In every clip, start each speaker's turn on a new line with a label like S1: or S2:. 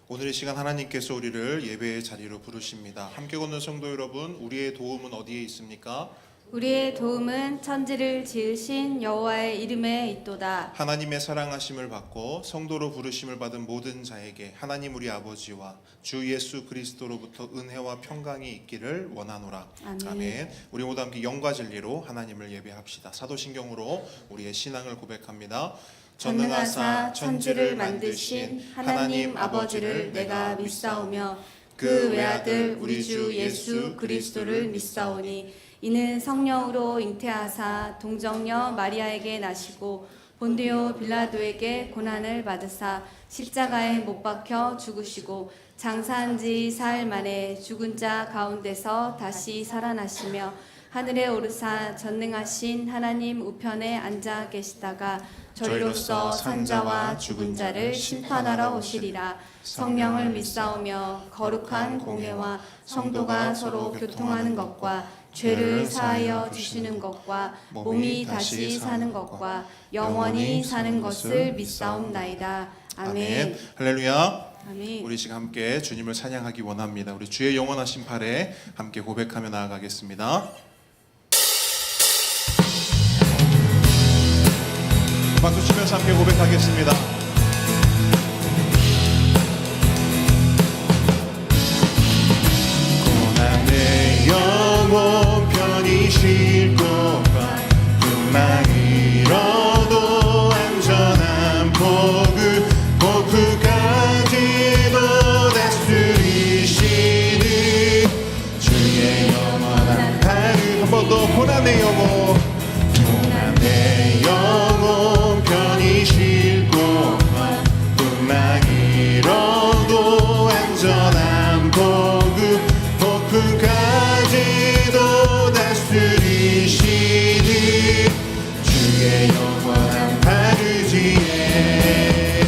S1: 오늘 이 시간 하나님께서 우리를 예배의 자리로 부르십니다. 함께 걷는 성도 여러분, 우리의 도움은 어디에 있습니까?
S2: 우리의 도움은 천지를 지으신 여호와의 이름에 있도다.
S1: 하나님의 사랑하심을 받고 성도로 부르심을 받은 모든 자에게 하나님 우리 아버지와 주 예수 그리스도로부터 은혜와 평강이 있기를 원하노라.
S2: 아멘.
S1: 우리 모두 함께 영과 진리로 하나님을 예배합시다. 사도신경으로 우리의 신앙을 고백합니다.
S2: 전능하사 천지를 만드신 하나님 아버지를 내가 믿사오며 그 외아들 우리 주 예수 그리스도를 믿사오니 이는 성령으로 잉태하사 동정녀 마리아에게 나시고 본디오 빌라도에게 고난을 받으사 십자가에 못 박혀 죽으시고 장사한 지 사흘 만에 죽은 자 가운데서 다시 살아나시며 하늘에 오르사 전능하신 하나님 우편에 앉아 계시다가 저희로서 산자와 죽은 자를 심판하러 오시리라. 성령을 믿사오며 거룩한 공회와 성도가 서로 교통하는 것과 죄를 사하여 주시는 것과 몸이 다시 사는 것과 영원히 사는 것을 믿사옵나이다. 아멘.
S1: 할렐루야.
S2: 아멘.
S1: 우리 지금 함께 주님을 찬양하기 원합니다. 우리 주의 영원하신 팔에 함께 고백하며 나아가겠습니다. 박수 치면서 함께 고백하겠습니다. 고난의 영혼 편히 쉴 곳과 금방 잃어도 안전한 복까지도 다스리시는 주의 영원한 팔을 한 번 더 고난의 영혼 편히 쉴 곳과 꿈만 잃어도 안전한 복까지도 다스리시는 주의 영원한 바르지에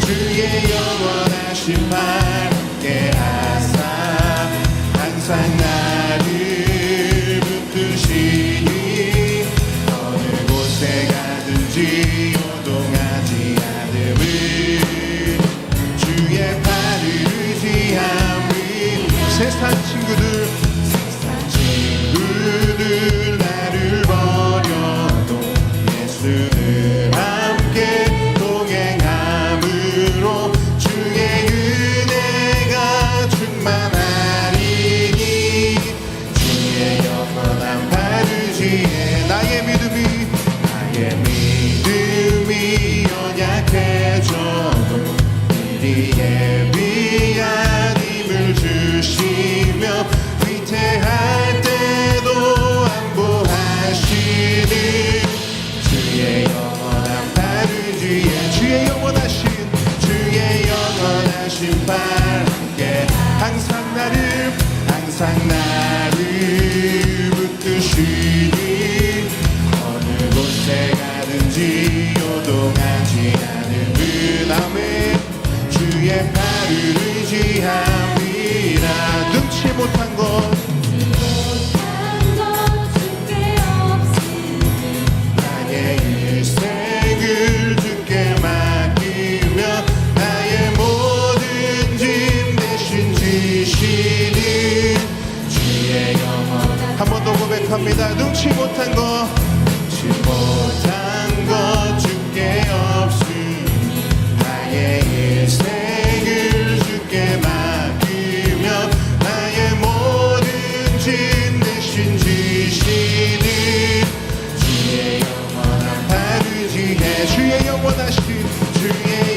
S1: 주의 영원하신 팔께 하사 항상 나를 붙드시니 어느 곳에 가든지 요동하지 않음을 주의 팔을 의지함이 세상 친구들 나를 버려도 예수는 함께 동행함으로 주의 은혜가 충만하리니 주의 영원한 바르지에 나의 믿음이 연약해져도 미리 예비한 힘을 주시며 위태할 때도 안보하시는 주의 영원한 바르지에 주의 영원하신 팔께 항상 나를 붙드시니 어느 곳에 가든지 요동하지 않음은 아멘 주의 팔을 의지함이라 능치 못한 것
S2: 주께 없으니
S1: 나의 일생을 주께 맡기며 나의 모든 짐 대신 지시는 주의 영원 한 번 더 고백합니다. 능치 못한 것 주께 없으니 나의 일생을 주께 맡기며 나의 모든 짐 대신 지시는 주의 영원한 바르지에 주의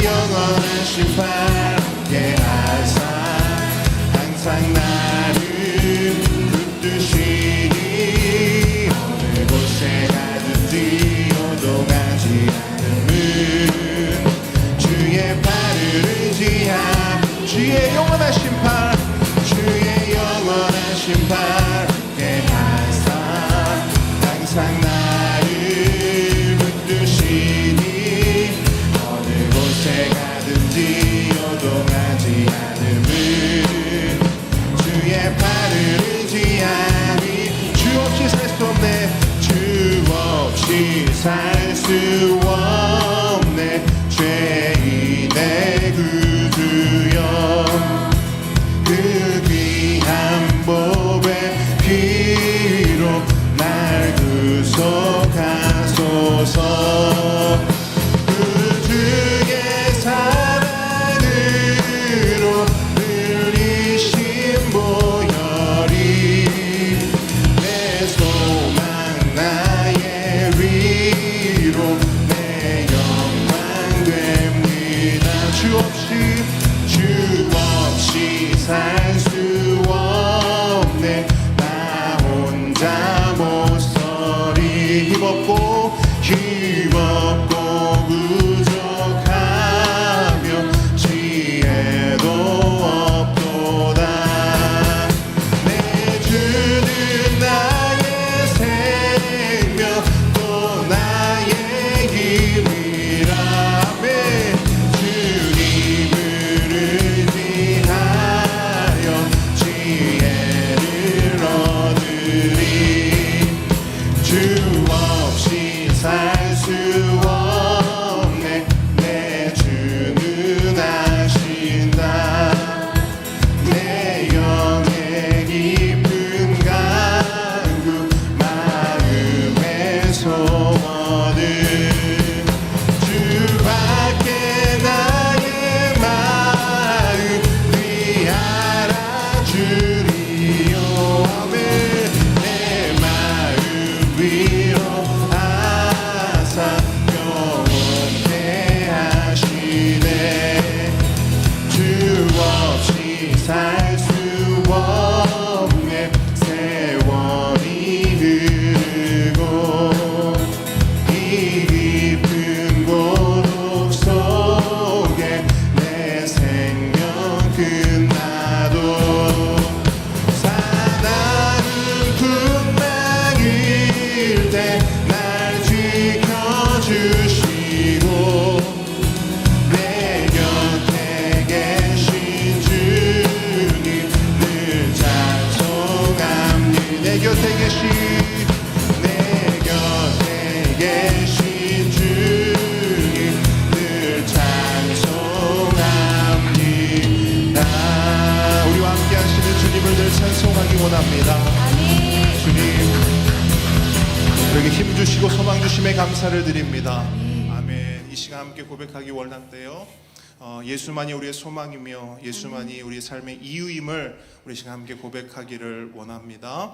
S1: 영원하신 팔께 하사 항상 나를 붙드시니 어느 곳에 가든지 요동하지 않음은 주의 팔을 의지함 주의 영원하신 팔께 하사 항상 나를 붙드시니 어느 곳에 가든지 요동하지 않음은 주의 팔을 의지하니 주 없이 살 수 없네 주 없이 살 수 없네 죄인의 구주여 주 없이 살 수 없네. 나 혼자 못 서리. 힘없고 부족하며 지혜도 없도다. 내 주는 나의 생명 또 나의 힘이라며 주님을 의지하여 지혜를 얻으리. 주 없이 살 수 없네. 내 주는 아신다. 내 영의 깊은 간구 마음의 소원을 주밖에 나의 마음 네 알아주리요. 아멘. 내 마음 위로하사 영원케 하시네. 주 없이 살 수 없네. 세월이 흐르고 이 깊은 고독 속에 내 생명 끝나도 사나운 풍랑일 때 날 지켜주시고 내 곁에 계신 주님 늘 찬송합니. 내 곁에 계신 주님 늘 찬송합니다. 우리와 함께 하시는 주님을 늘 찬송하기 원합니다. 주님, 우리에게 힘 주시고 소망 주심에 감사를 드립니다. 아멘. 이 시간 함께 고백하기 원한대요. 예수만이 우리의 소망이며 예수만이 우리의 삶의 이유임을 우리 시간 함께 고백하기를 원합니다.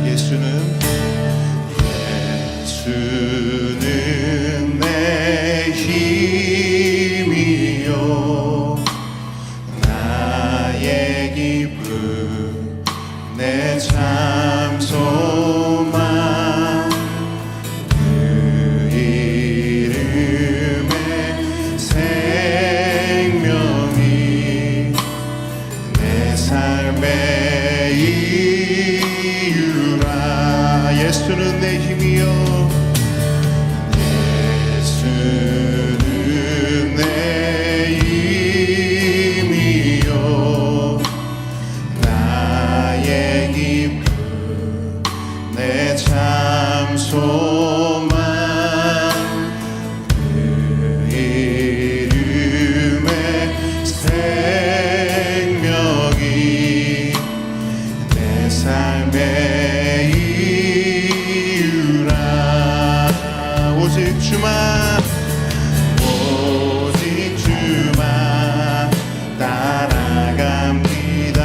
S1: 예수는 내 힘이요 나의 기쁨 내 참 소망 그 이름의 생명이 내 삶의 이유라. 예수는 내 힘이요 예수는 내 힘이요 나의 기쁨 내 참 소망 그 이름의 생명이 내 삶의 이유라. 오직 주만 오직 주만 따라갑니다.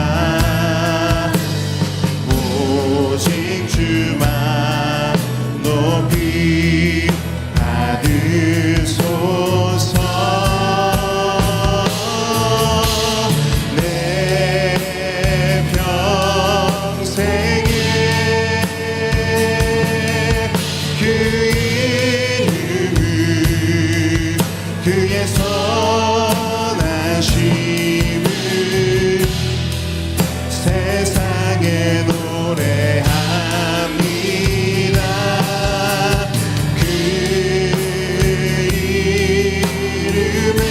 S1: 오직 주만 높이 받으소서. 내 평생에 그 이름을 그의 선하심을 세상에 노래합니다. 그 이름에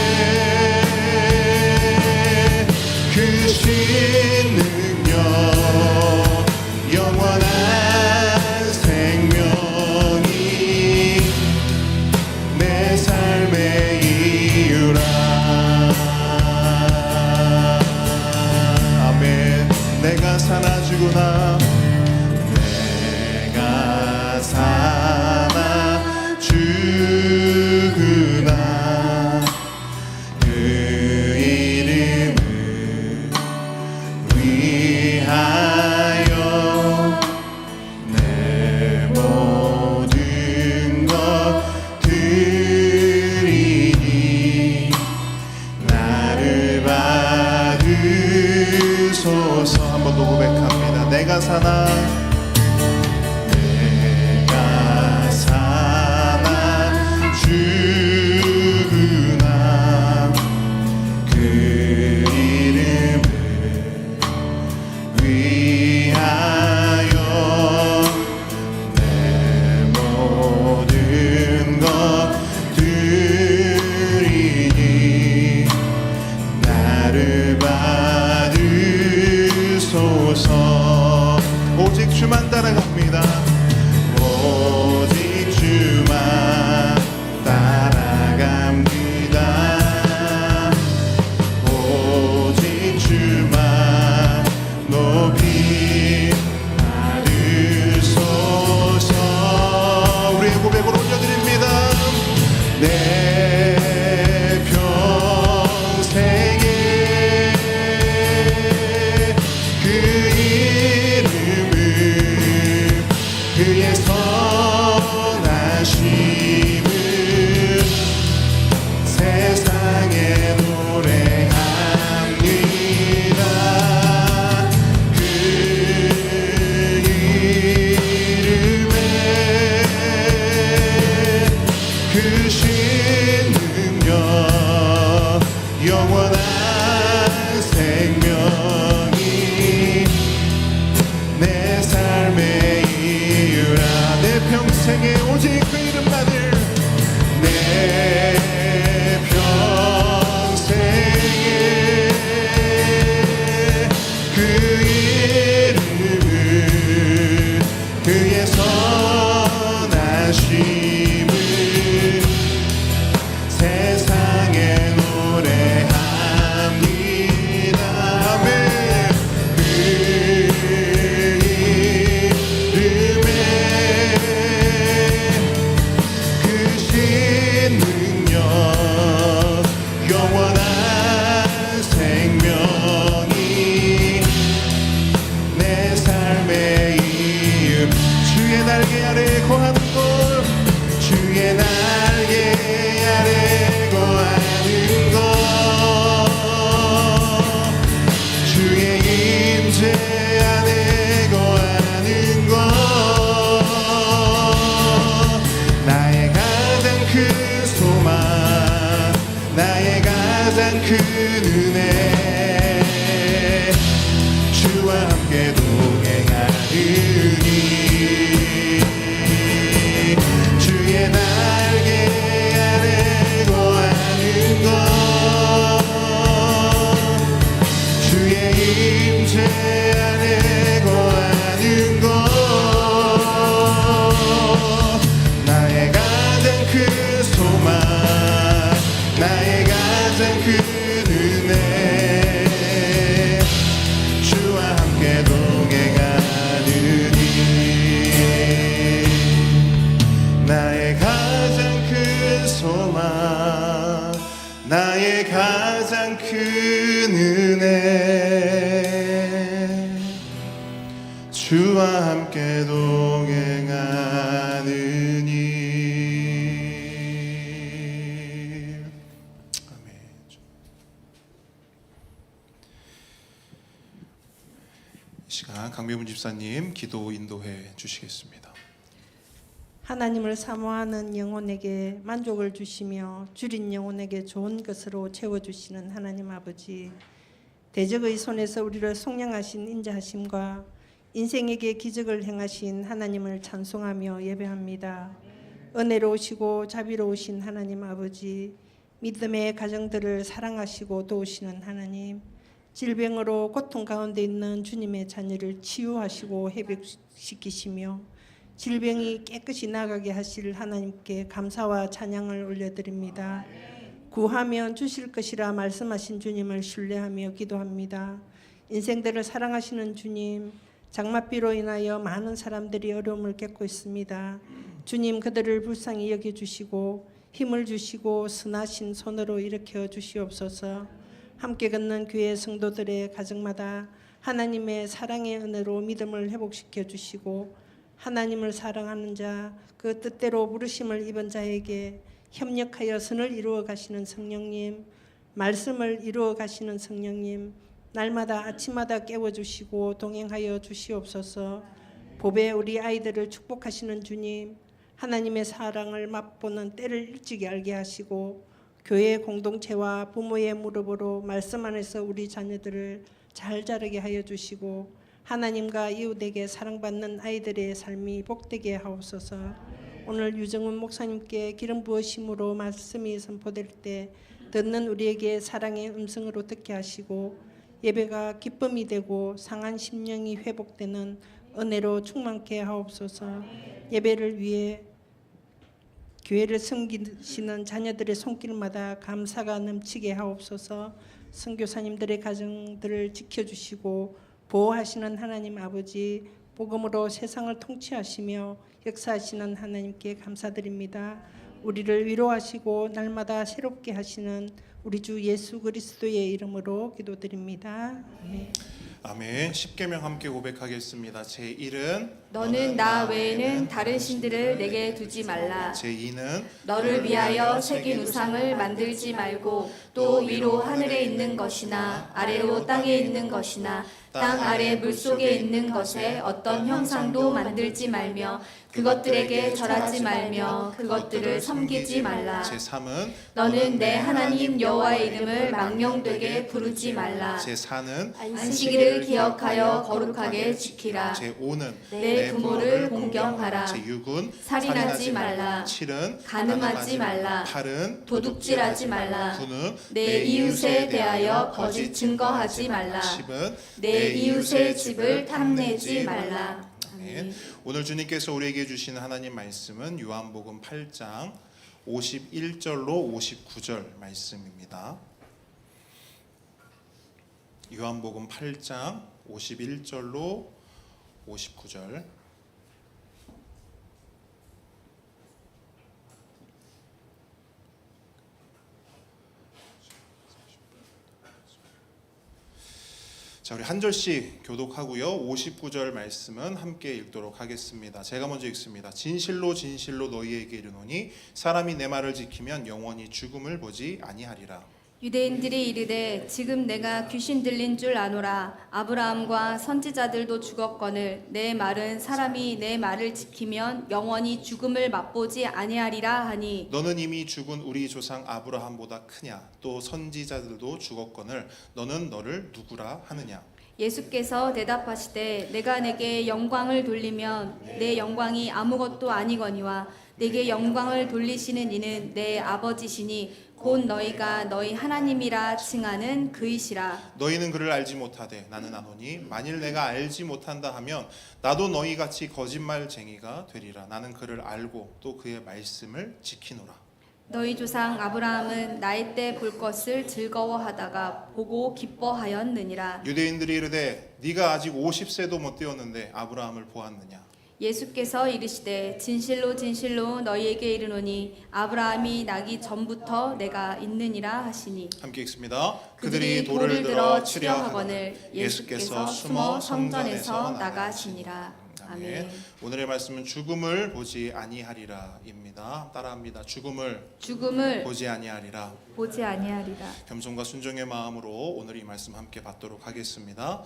S1: 그 신능력 영원한 생명이 내 삶의 이유 내가 사나 내가 사나 주구나 그 이름을 위하여 내 모든 것 드리니 나를 받으소서. 오직 주만 따라갑니다. 오직 주만 따라갑니다. 오직 주만 높이 받으소서. 우리의 고백을 올려드립니다. 내 평생에 그 이름을 그의 선하심을 세상에 노래합니다. 그 이름에 그 신 능력 영원한 생명이 내 삶의 이유라. 내 평생에 오직 그 이름만을 내 평생에 그 이름을 그의 선하심을 세상에 노래합니다. 아멘. 그 이름에 그 신 능력 영원한 생명이 내 삶의 이유. 주의 날개 아래 거하는 곳 주의 날개 아래 거하는 것 주의 임재 안에 거하는 것 나의 가장 큰 소망 나의 가장 큰 은혜 주와 함께 동행하느니 주의 날개 아래 거하는 것 주의 임재 안에 거하는 것 나의 가장 큰 소망 나의 가장 큰 은혜 주와 함께 동행하느니 나의 가장 큰 소망 나의 가장 큰 은혜 주와 함께 동행하느니. 아멘. 이 시간 강배문 집사님 기도 인도해 주시겠습니다.
S3: 하나님을 사모하는 영혼에게 만족을 주시며 줄인 영혼에게 좋은 것으로 채워주시는 하나님 아버지, 대적의 손에서 우리를 속량하신 인자하심과 인생에게 기적을 행하신 하나님을 찬송하며 예배합니다. 은혜로우시고 자비로우신 하나님 아버지, 믿음의 가정들을 사랑하시고 도우시는 하나님, 질병으로 고통 가운데 있는 주님의 자녀를 치유하시고 회복시키시며 질병이 깨끗이 나가게 하실 하나님께 감사와 찬양을 올려드립니다. 구하면 주실 것이라 말씀하신 주님을 신뢰하며 기도합니다. 인생들을 사랑하시는 주님, 장맛비로 인하여 많은 사람들이 어려움을 겪고 있습니다. 주님, 그들을 불쌍히 여겨주시고 힘을 주시고 선하신 손으로 일으켜 주시옵소서. 함께 걷는 교회 성도들의 가정마다 하나님의 사랑의 은혜로 믿음을 회복시켜 주시고 하나님을 사랑하는 자, 그 뜻대로 부르심을 입은 자에게 협력하여 선을 이루어 가시는 성령님, 말씀을 이루어 가시는 성령님, 날마다 아침마다 깨워주시고 동행하여 주시옵소서. 보배 우리 아이들을 축복하시는 주님, 하나님의 사랑을 맛보는 때를 일찍 알게 하시고 교회 공동체와 부모의 무릎으로 말씀 안에서 우리 자녀들을 잘 자라게 하여 주시고 하나님과 이웃에게 사랑받는 아이들의 삶이 복되게 하옵소서. 오늘 유정훈 목사님께 기름 부으심으로 말씀이 선포될 때 듣는 우리에게 사랑의 음성으로 듣게 하시고 예배가 기쁨이 되고 상한 심령이 회복되는 은혜로 충만케 하옵소서. 예배를 위해 교회를 섬기시는 자녀들의 손길마다 감사가 넘치게 하옵소서. 선교사님들의 가정들을 지켜주시고 보호하시는 하나님 아버지, 복음으로 세상을 통치하시며 역사하시는 하나님께 감사드립니다. 우리를 위로하시고 날마다 새롭게 하시는 우리 주 예수 그리스도의 이름으로 기도드립니다. 아멘.
S1: 아멘. 십계명 함께 고백하겠습니다. 제1은
S2: 너는 나 외에는 다른 신들을 내게 두지 말라.
S1: 제2는
S2: 너를 위하여 새긴 우상을 만들지 말고 또 위로 하늘에 있는 것이나 아래로 땅에 있는 것이나 땅 아래 물속에 있는 것에 어떤 형상도 만들지 말며 그것들에게 절하지 말며 그것들을 섬기지 말라.
S1: 제3은
S2: 너는 내 하나님 여호와의 이름을 망령되게 부르지 말라.
S1: 제4는
S2: 안식일을 기억하여 거룩하게 지키라.
S1: 제5는
S2: 내 부모를 공경하라.
S1: 제6은
S2: 살인하지 말라.
S1: 7은
S2: 간음하지 말라.
S1: 8은
S2: 도둑질하지 말라.
S1: 9는
S2: 내 이웃에 대하여 거짓 증거하지 말라.
S1: 10은
S2: 내 이웃의 집을 탐내지 말라.
S1: 아멘. 오늘 주님께서 우리에게 주신 하나님 말씀은 요한복음 8장 51절로 59절 말씀입니다. 요한복음 8장 51절로 59절. 자, 우리 한 절씩 교독하고요. 59절 말씀은 함께 읽도록 하겠습니다. 제가 먼저 읽습니다. 진실로 진실로 너희에게 이르노니 사람이 내 말을 지키면 영원히 죽음을 보지 아니하리라.
S2: 유대인들이 이르되 지금 내가 귀신 들린 줄 아노라. 아브라함과 선지자들도 죽었거늘 내 말은 사람이 내 말을 지키면 영원히 죽음을 맛보지 아니하리라 하니
S1: 너는 이미 죽은 우리 조상 아브라함보다 크냐? 또 선지자들도 죽었거늘 너는 너를 누구라 하느냐?
S2: 예수께서 대답하시되 내가 내게 영광을 돌리면 내 영광이 아무것도 아니거니와 내게 영광을 돌리시는 이는 내 아버지시니 곧 너희가 너희 하나님이라 칭하는 그이시라.
S1: 너희는 그를 알지 못하되 나는 아노니 만일 내가 알지 못한다 하면 나도 너희 같이 거짓말쟁이가 되리라. 나는 그를 알고 또 그의 말씀을 지키노라.
S2: 너희 조상 아브라함은 나이 때 볼 것을 즐거워하다가 보고 기뻐하였느니라.
S1: 유대인들이 이르되 네가 아직 50세도 못 되었는데 아브라함을 보았느냐?
S2: 예수께서 이르시되 진실로 진실로 너희에게 이르노니 아브라함이 나기 전부터 내가 있느니라 하시니
S1: 함께 읽습니다.
S2: 그들이 돌을 들어 치려 하거늘 예수께서 숨어 성전에서 나가시니라.
S1: 아멘. 오늘의 말씀은 죽음을 보지 아니하리라입니다. 따라합니다. 죽음을 보지 아니하리라.
S2: 보지 아니하리라.
S1: 겸손과 순종의 마음으로 오늘 이 말씀 함께 받도록 하겠습니다.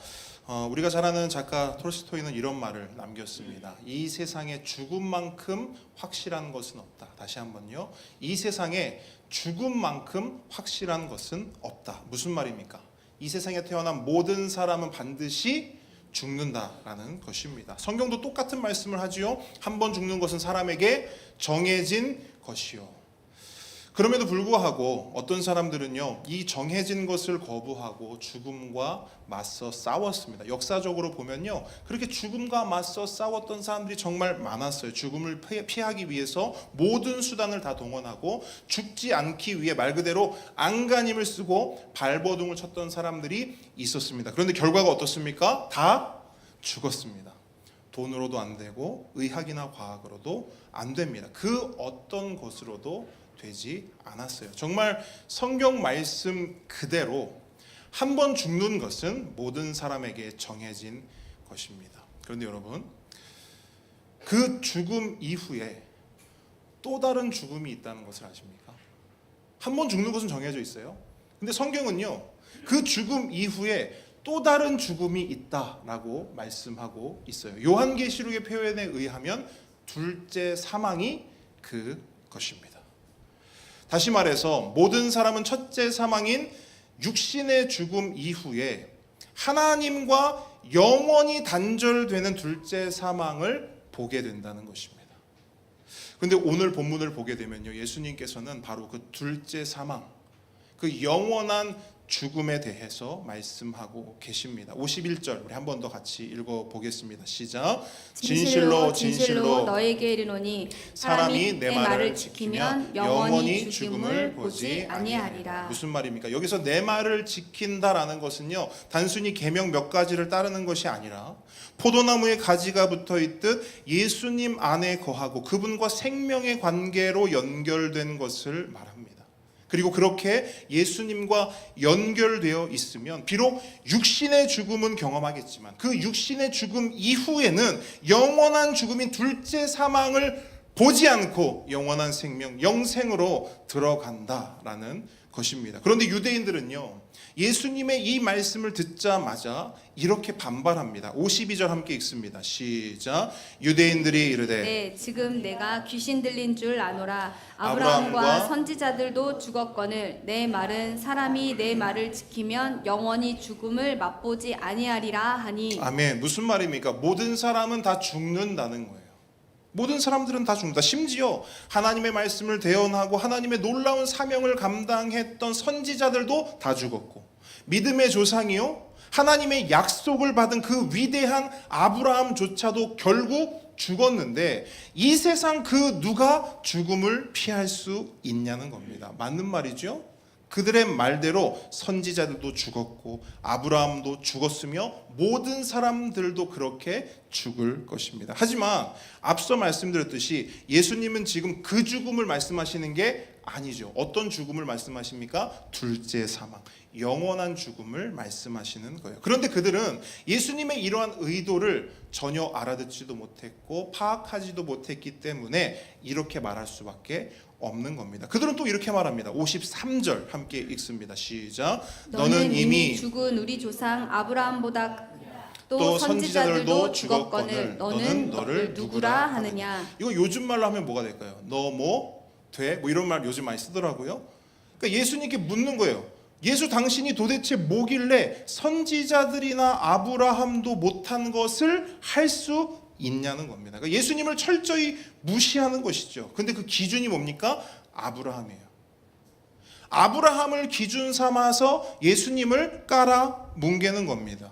S1: 우리가 잘 아는 작가 톨스토이는 이런 말을 남겼습니다. 이 세상에 죽음만큼 확실한 것은 없다. 다시 한번요. 이 세상에 죽음만큼 확실한 것은 없다. 무슨 말입니까? 이 세상에 태어난 모든 사람은 반드시 죽는다라는 것입니다. 성경도 똑같은 말씀을 하지요. 한 번 죽는 것은 사람에게 정해진 것이요. 그럼에도 불구하고 어떤 사람들은요, 이 정해진 것을 거부하고 죽음과 맞서 싸웠습니다. 역사적으로 보면요, 그렇게 죽음과 맞서 싸웠던 사람들이 정말 많았어요. 죽음을 피하기 위해서 모든 수단을 다 동원하고 죽지 않기 위해 말 그대로 안간힘을 쓰고 발버둥을 쳤던 사람들이 있었습니다. 그런데 결과가 어떻습니까? 다 죽었습니다. 돈으로도 안 되고 의학이나 과학으로도 안 됩니다. 그 어떤 것으로도 되지 않았어요. 정말 성경 말씀 그대로 한 번 죽는 것은 모든 사람에게 정해진 것입니다. 그런데 여러분, 그 죽음 이후에 또 다른 죽음이 있다는 것을 아십니까? 한 번 죽는 것은 정해져 있어요. 근데 성경은요, 그 죽음 이후에 또 다른 죽음이 있다라고 말씀하고 있어요. 요한계시록의 표현에 의하면 둘째 사망이 그것입니다. 다시 말해서 모든 사람은 첫째 사망인 육신의 죽음 이후에 하나님과 영원히 단절되는 둘째 사망을 보게 된다는 것입니다. 그런데 오늘 본문을 보게 되면요, 예수님께서는 바로 그 둘째 사망, 그 영원한 죽음에 대해서 말씀하고 계십니다. 51절 우리 한 번 더 같이 읽어보겠습니다. 시작.
S2: 진실로 진실로 너에게 이르노니 사람이 내 말을 지키면 영원히 죽음을 보지 아니하리라.
S1: 무슨 말입니까? 여기서 내 말을 지킨다라는 것은요, 단순히 계명 몇 가지를 따르는 것이 아니라 포도나무에 가지가 붙어 있듯 예수님 안에 거하고 그분과 생명의 관계로 연결된 것을 말합니다. 그리고 그렇게 예수님과 연결되어 있으면 비록 육신의 죽음은 경험하겠지만 그 육신의 죽음 이후에는 영원한 죽음인 둘째 사망을 보지 않고 영원한 생명, 영생으로 들어간다라는 것입니다. 그런데 유대인들은요, 예수님의 이 말씀을 듣자마자 이렇게 반발합니다. 52절 함께 읽습니다. 시작. 유대인들이 이르되
S2: 네, 지금 내가 귀신 들린 줄 아노라. 아브라함과 선지자들도 죽었거늘 내 말은 사람이 내 말을 지키면 영원히 죽음을 맛보지 아니하리라 하니.
S1: 아멘. 무슨 말입니까? 모든 사람은 다 죽는다는 거예요. 모든 사람들은 다 죽는다. 심지어 하나님의 말씀을 대언하고 하나님의 놀라운 사명을 감당했던 선지자들도 다 죽었고, 믿음의 조상이요 하나님의 약속을 받은 그 위대한 아브라함조차도 결국 죽었는데 이 세상 그 누가 죽음을 피할 수 있냐는 겁니다. 맞는 말이죠? 그들의 말대로 선지자들도 죽었고 아브라함도 죽었으며 모든 사람들도 그렇게 죽을 것입니다. 하지만 앞서 말씀드렸듯이 예수님은 지금 그 죽음을 말씀하시는 게 아니죠. 어떤 죽음을 말씀하십니까? 둘째 사망, 영원한 죽음을 말씀하시는 거예요. 그런데 그들은 예수님의 이러한 의도를 전혀 알아듣지도 못했고 파악하지도 못했기 때문에 이렇게 말할 수밖에 없는 겁니다. 그들은 또 이렇게 말합니다. 53절 함께 읽습니다. 시작.
S2: 너는 이미 죽은 우리 조상 아브라함보다 또 선지자들도 죽었거늘 너는 너를 누구라 하느냐.
S1: 이거 요즘 말로 하면 뭐가 될까요? 너 뭐 돼? 뭐 이런 말 요즘 많이 쓰더라고요. 그러니까 예수님께 묻는 거예요. 예수 당신이 도대체 뭐길래 선지자들이나 아브라함도 못한 것을 할 수 있냐는 겁니다. 그러니까 예수님을 철저히 무시하는 것이죠. 근데 그 기준이 뭡니까? 아브라함이에요. 아브라함을 기준 삼아서 예수님을 깔아 뭉개는 겁니다.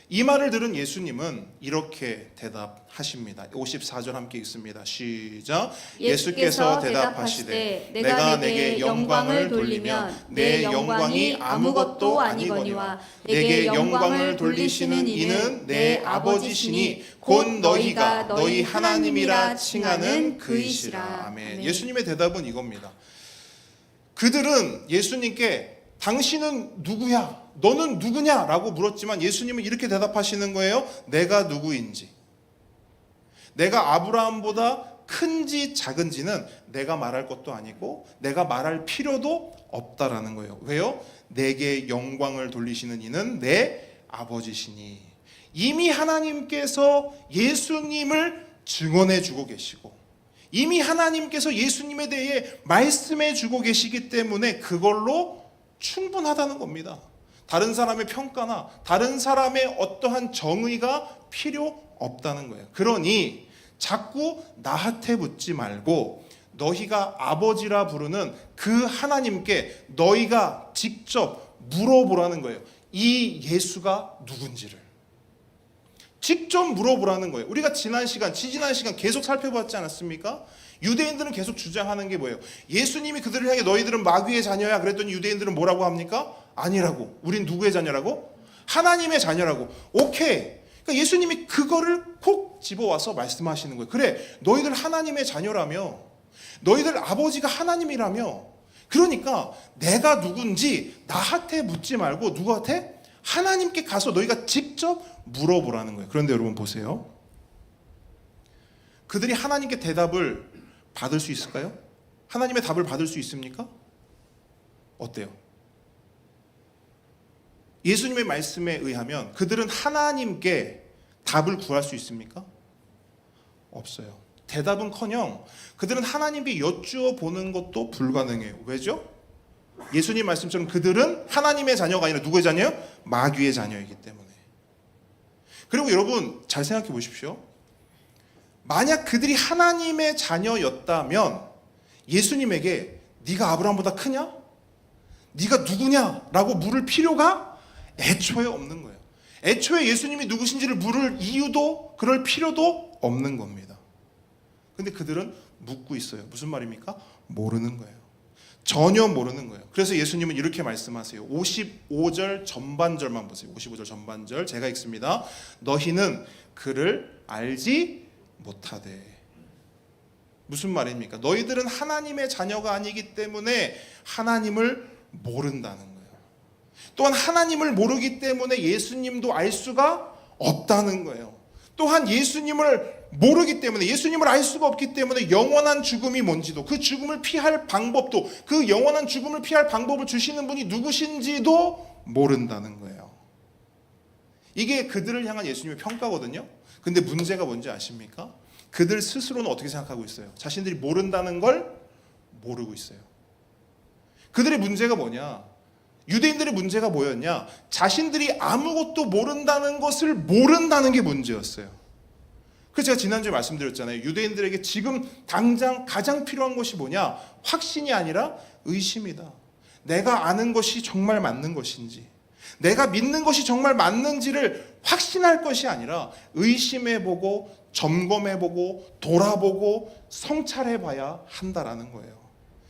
S1: 이 말을 들은 예수님은 이렇게 대답하십니다. 54절 함께 읽습니다. 시작. 예수께서 대답하시되 내가 내게 영광을 돌리면 내 영광이 아무것도 아니거니와 내게 영광을 돌리시는 이는 내 아버지시니 곧 너희가 너희 하나님이라 칭하는 그이시라. 아멘. 예수님의 대답은 이겁니다. 그들은 예수님께 당신은 누구야? 너는 누구냐? 라고 물었지만 예수님은 이렇게 대답하시는 거예요. 내가 누구인지, 내가 아브라함보다 큰지 작은지는 내가 말할 것도 아니고 내가 말할 필요도 없다라는 거예요. 왜요? 내게 영광을 돌리시는 이는 내 아버지시니. 이미 하나님께서 예수님을 증언해 주고 계시고 이미 하나님께서 예수님에 대해 말씀해 주고 계시기 때문에 그걸로 충분하다는 겁니다. 다른 사람의 평가나 다른 사람의 어떠한 정의가 필요 없다는 거예요. 그러니 자꾸 나한테 묻지 말고 너희가 아버지라 부르는 그 하나님께 너희가 직접 물어보라는 거예요. 이 예수가 누군지를 직접 물어보라는 거예요. 우리가 지지난 시간 계속 살펴봤지 않았습니까? 유대인들은 계속 주장하는 게 뭐예요? 예수님이 그들을 향해 너희들은 마귀의 자녀야 그랬더니 유대인들은 뭐라고 합니까? 아니라고. 우린 누구의 자녀라고? 하나님의 자녀라고. 오케이. 그러니까 예수님이 그거를 콕 집어와서 말씀하시는 거예요. 그래, 너희들 하나님의 자녀라며, 너희들 아버지가 하나님이라며, 그러니까 내가 누군지 나한테 묻지 말고 누구한테? 하나님께 가서 너희가 직접 물어보라는 거예요. 그런데 여러분 보세요. 그들이 하나님께 대답을 받을 수 있을까요? 하나님의 답을 받을 수 있습니까? 어때요? 예수님의 말씀에 의하면 그들은 하나님께 답을 구할 수 있습니까? 없어요. 대답은커녕 그들은 하나님께 여쭈어 보는 것도 불가능해요. 왜죠? 예수님 말씀처럼 그들은 하나님의 자녀가 아니라 누구의 자녀예요? 마귀의 자녀이기 때문에. 그리고 여러분 잘 생각해 보십시오. 만약 그들이 하나님의 자녀였다면 예수님에게 네가 아브라함보다 크냐? 네가 누구냐? 라고 물을 필요가 애초에 없는 거예요. 애초에 예수님이 누구신지를 물을 이유도 그럴 필요도 없는 겁니다. 근데 그들은 묻고 있어요. 무슨 말입니까? 모르는 거예요. 전혀 모르는 거예요. 그래서 예수님은 이렇게 말씀하세요. 55절 전반절만 보세요. 55절 전반절 제가 읽습니다. 너희는 그를 알지 못하되. 무슨 말입니까? 너희들은 하나님의 자녀가 아니기 때문에 하나님을 모른다는 거예요. 또한 하나님을 모르기 때문에 예수님도 알 수가 없다는 거예요. 또한 예수님을 모르기 때문에, 예수님을 알 수가 없기 때문에 영원한 죽음이 뭔지도, 그 죽음을 피할 방법도, 그 영원한 죽음을 피할 방법을 주시는 분이 누구신지도 모른다는 거예요. 이게 그들을 향한 예수님의 평가거든요. 근데 문제가 뭔지 아십니까? 그들 스스로는 어떻게 생각하고 있어요? 자신들이 모른다는 걸 모르고 있어요. 그들의 문제가 뭐냐? 유대인들의 문제가 뭐였냐? 자신들이 아무것도 모른다는 것을 모른다는 게 문제였어요. 그래서 제가 지난주에 말씀드렸잖아요. 유대인들에게 지금 당장 가장 필요한 것이 뭐냐? 확신이 아니라 의심이다. 내가 아는 것이 정말 맞는 것인지, 내가 믿는 것이 정말 맞는지를 확신할 것이 아니라 의심해보고 점검해보고 돌아보고 성찰해봐야 한다라는 거예요.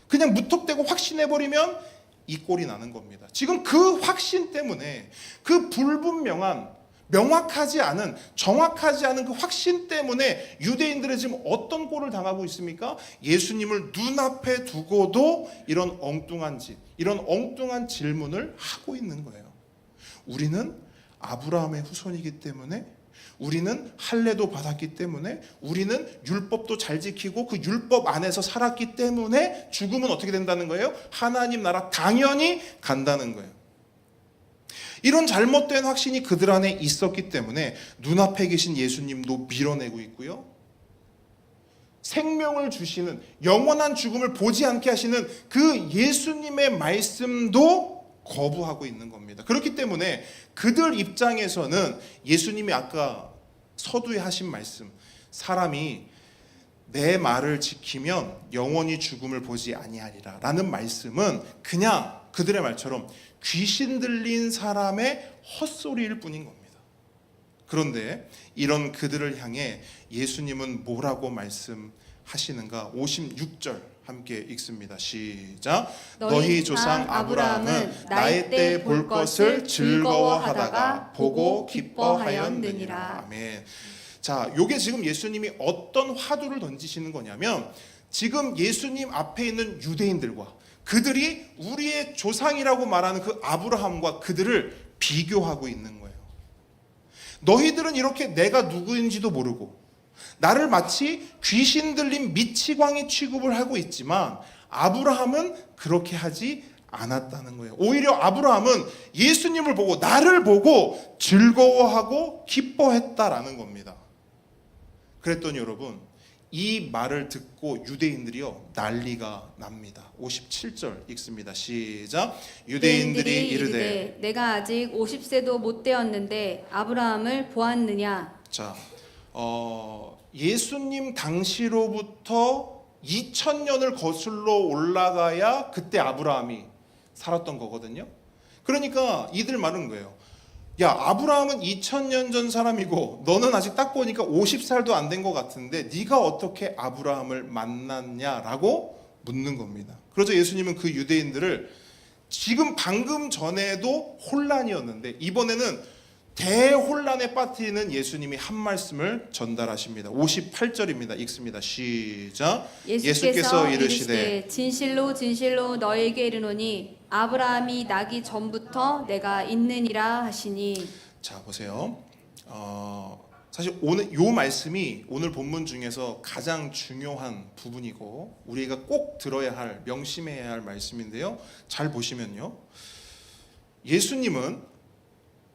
S1: 그냥 무턱대고 확신해버리면 이 꼴이 나는 겁니다. 지금 그 확신 때문에, 그 불분명한, 명확하지 않은, 정확하지 않은 그 확신 때문에 유대인들은 지금 어떤 꼴을 당하고 있습니까? 예수님을 눈앞에 두고도 이런 엉뚱한 짓, 이런 엉뚱한 질문을 하고 있는 거예요. 우리는 아브라함의 후손이기 때문에, 우리는 할례도 받았기 때문에, 우리는 율법도 잘 지키고 그 율법 안에서 살았기 때문에 죽음은 어떻게 된다는 거예요? 하나님 나라 당연히 간다는 거예요. 이런 잘못된 확신이 그들 안에 있었기 때문에 눈앞에 계신 예수님도 밀어내고 있고요. 생명을 주시는, 영원한 죽음을 보지 않게 하시는 그 예수님의 말씀도 거부하고 있는 겁니다. 그렇기 때문에 그들 입장에서는 예수님이 아까 서두에 하신 말씀, 사람이 내 말을 지키면 영원히 죽음을 보지 아니하리라 라는 말씀은 그냥 그들의 말처럼 귀신 들린 사람의 헛소리일 뿐인 겁니다. 그런데 이런 그들을 향해 예수님은 뭐라고 말씀하시는가? 56절 함께 읽습니다. 시작. 너희 조상 아브라함은 나의 때 볼 것을 즐거워하다가 보고 기뻐하였느니라. 아멘. 자, 요게 지금 예수님이 어떤 화두를 던지시는 거냐면, 지금 예수님 앞에 있는 유대인들과 그들이 우리의 조상이라고 말하는 그 아브라함과 그들을 비교하고 있는 거예요. 너희들은 이렇게 내가 누구인지도 모르고 나를 마치 귀신 들린 미치광이 취급을 하고 있지만 아브라함은 그렇게 하지 않았다는 거예요. 오히려 아브라함은 예수님을 보고, 나를 보고 즐거워하고 기뻐했다라는 겁니다. 그랬더니 여러분, 이 말을 듣고 유대인들이요 난리가 납니다. 57절 읽습니다. 시작. 유대인들이 이르되
S2: 내가 아직 50세도 못 되었는데 아브라함을 보았느냐.
S1: 자, 예수님 당시로부터 2000년을 거슬러 올라가야 그때 아브라함이 살았던 거거든요. 그러니까 이들 말은 거예요. 야, 아브라함은 2000년 전 사람이고 너는 아직 딱 보니까 50살도 안 된 것 같은데 네가 어떻게 아브라함을 만났냐라고 묻는 겁니다. 그래서 예수님은 그 유대인들을 지금 방금 전에도 혼란이었는데 이번에는 대혼란에 빠뜨리는 예수님이 한 말씀을 전달하십니다. 58절입니다. 읽습니다. 시작. 예수께서 이르시되
S2: 진실로 진실로 너에게 이르노니 아브라함이 나기 전부터 내가 있느니라 하시니.
S1: 자, 보세요. 사실 오늘 요 말씀이 오늘 본문 중에서 가장 중요한 부분이고 우리가 꼭 들어야 할, 명심해야 할 말씀인데요. 잘 보시면요. 예수님은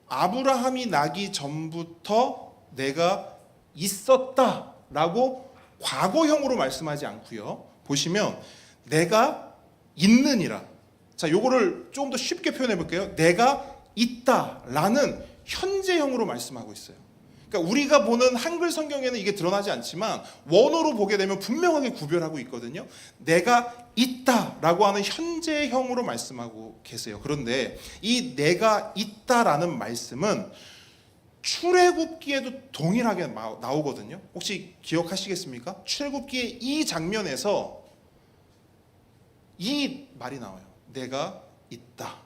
S1: 아브라함이 나기 전부터 내가 있었다라고 과거형으로 말씀하지 않고요. 보시면 내가 있느니라. 자, 요거를 조금 더 쉽게 표현해 볼게요. 내가 있다라는 현재형으로 말씀하고 있어요. 그러니까 우리가 보는 한글 성경에는 이게 드러나지 않지만 원어로 보게 되면 분명하게 구별하고 있거든요. 내가 있다라고 하는 현재형으로 말씀하고 계세요. 그런데 이 내가 있다라는 말씀은 출애굽기에도 동일하게 나오거든요. 혹시 기억하시겠습니까? 출애굽기의 이 장면에서 이 말이 나와요. 내가 있다.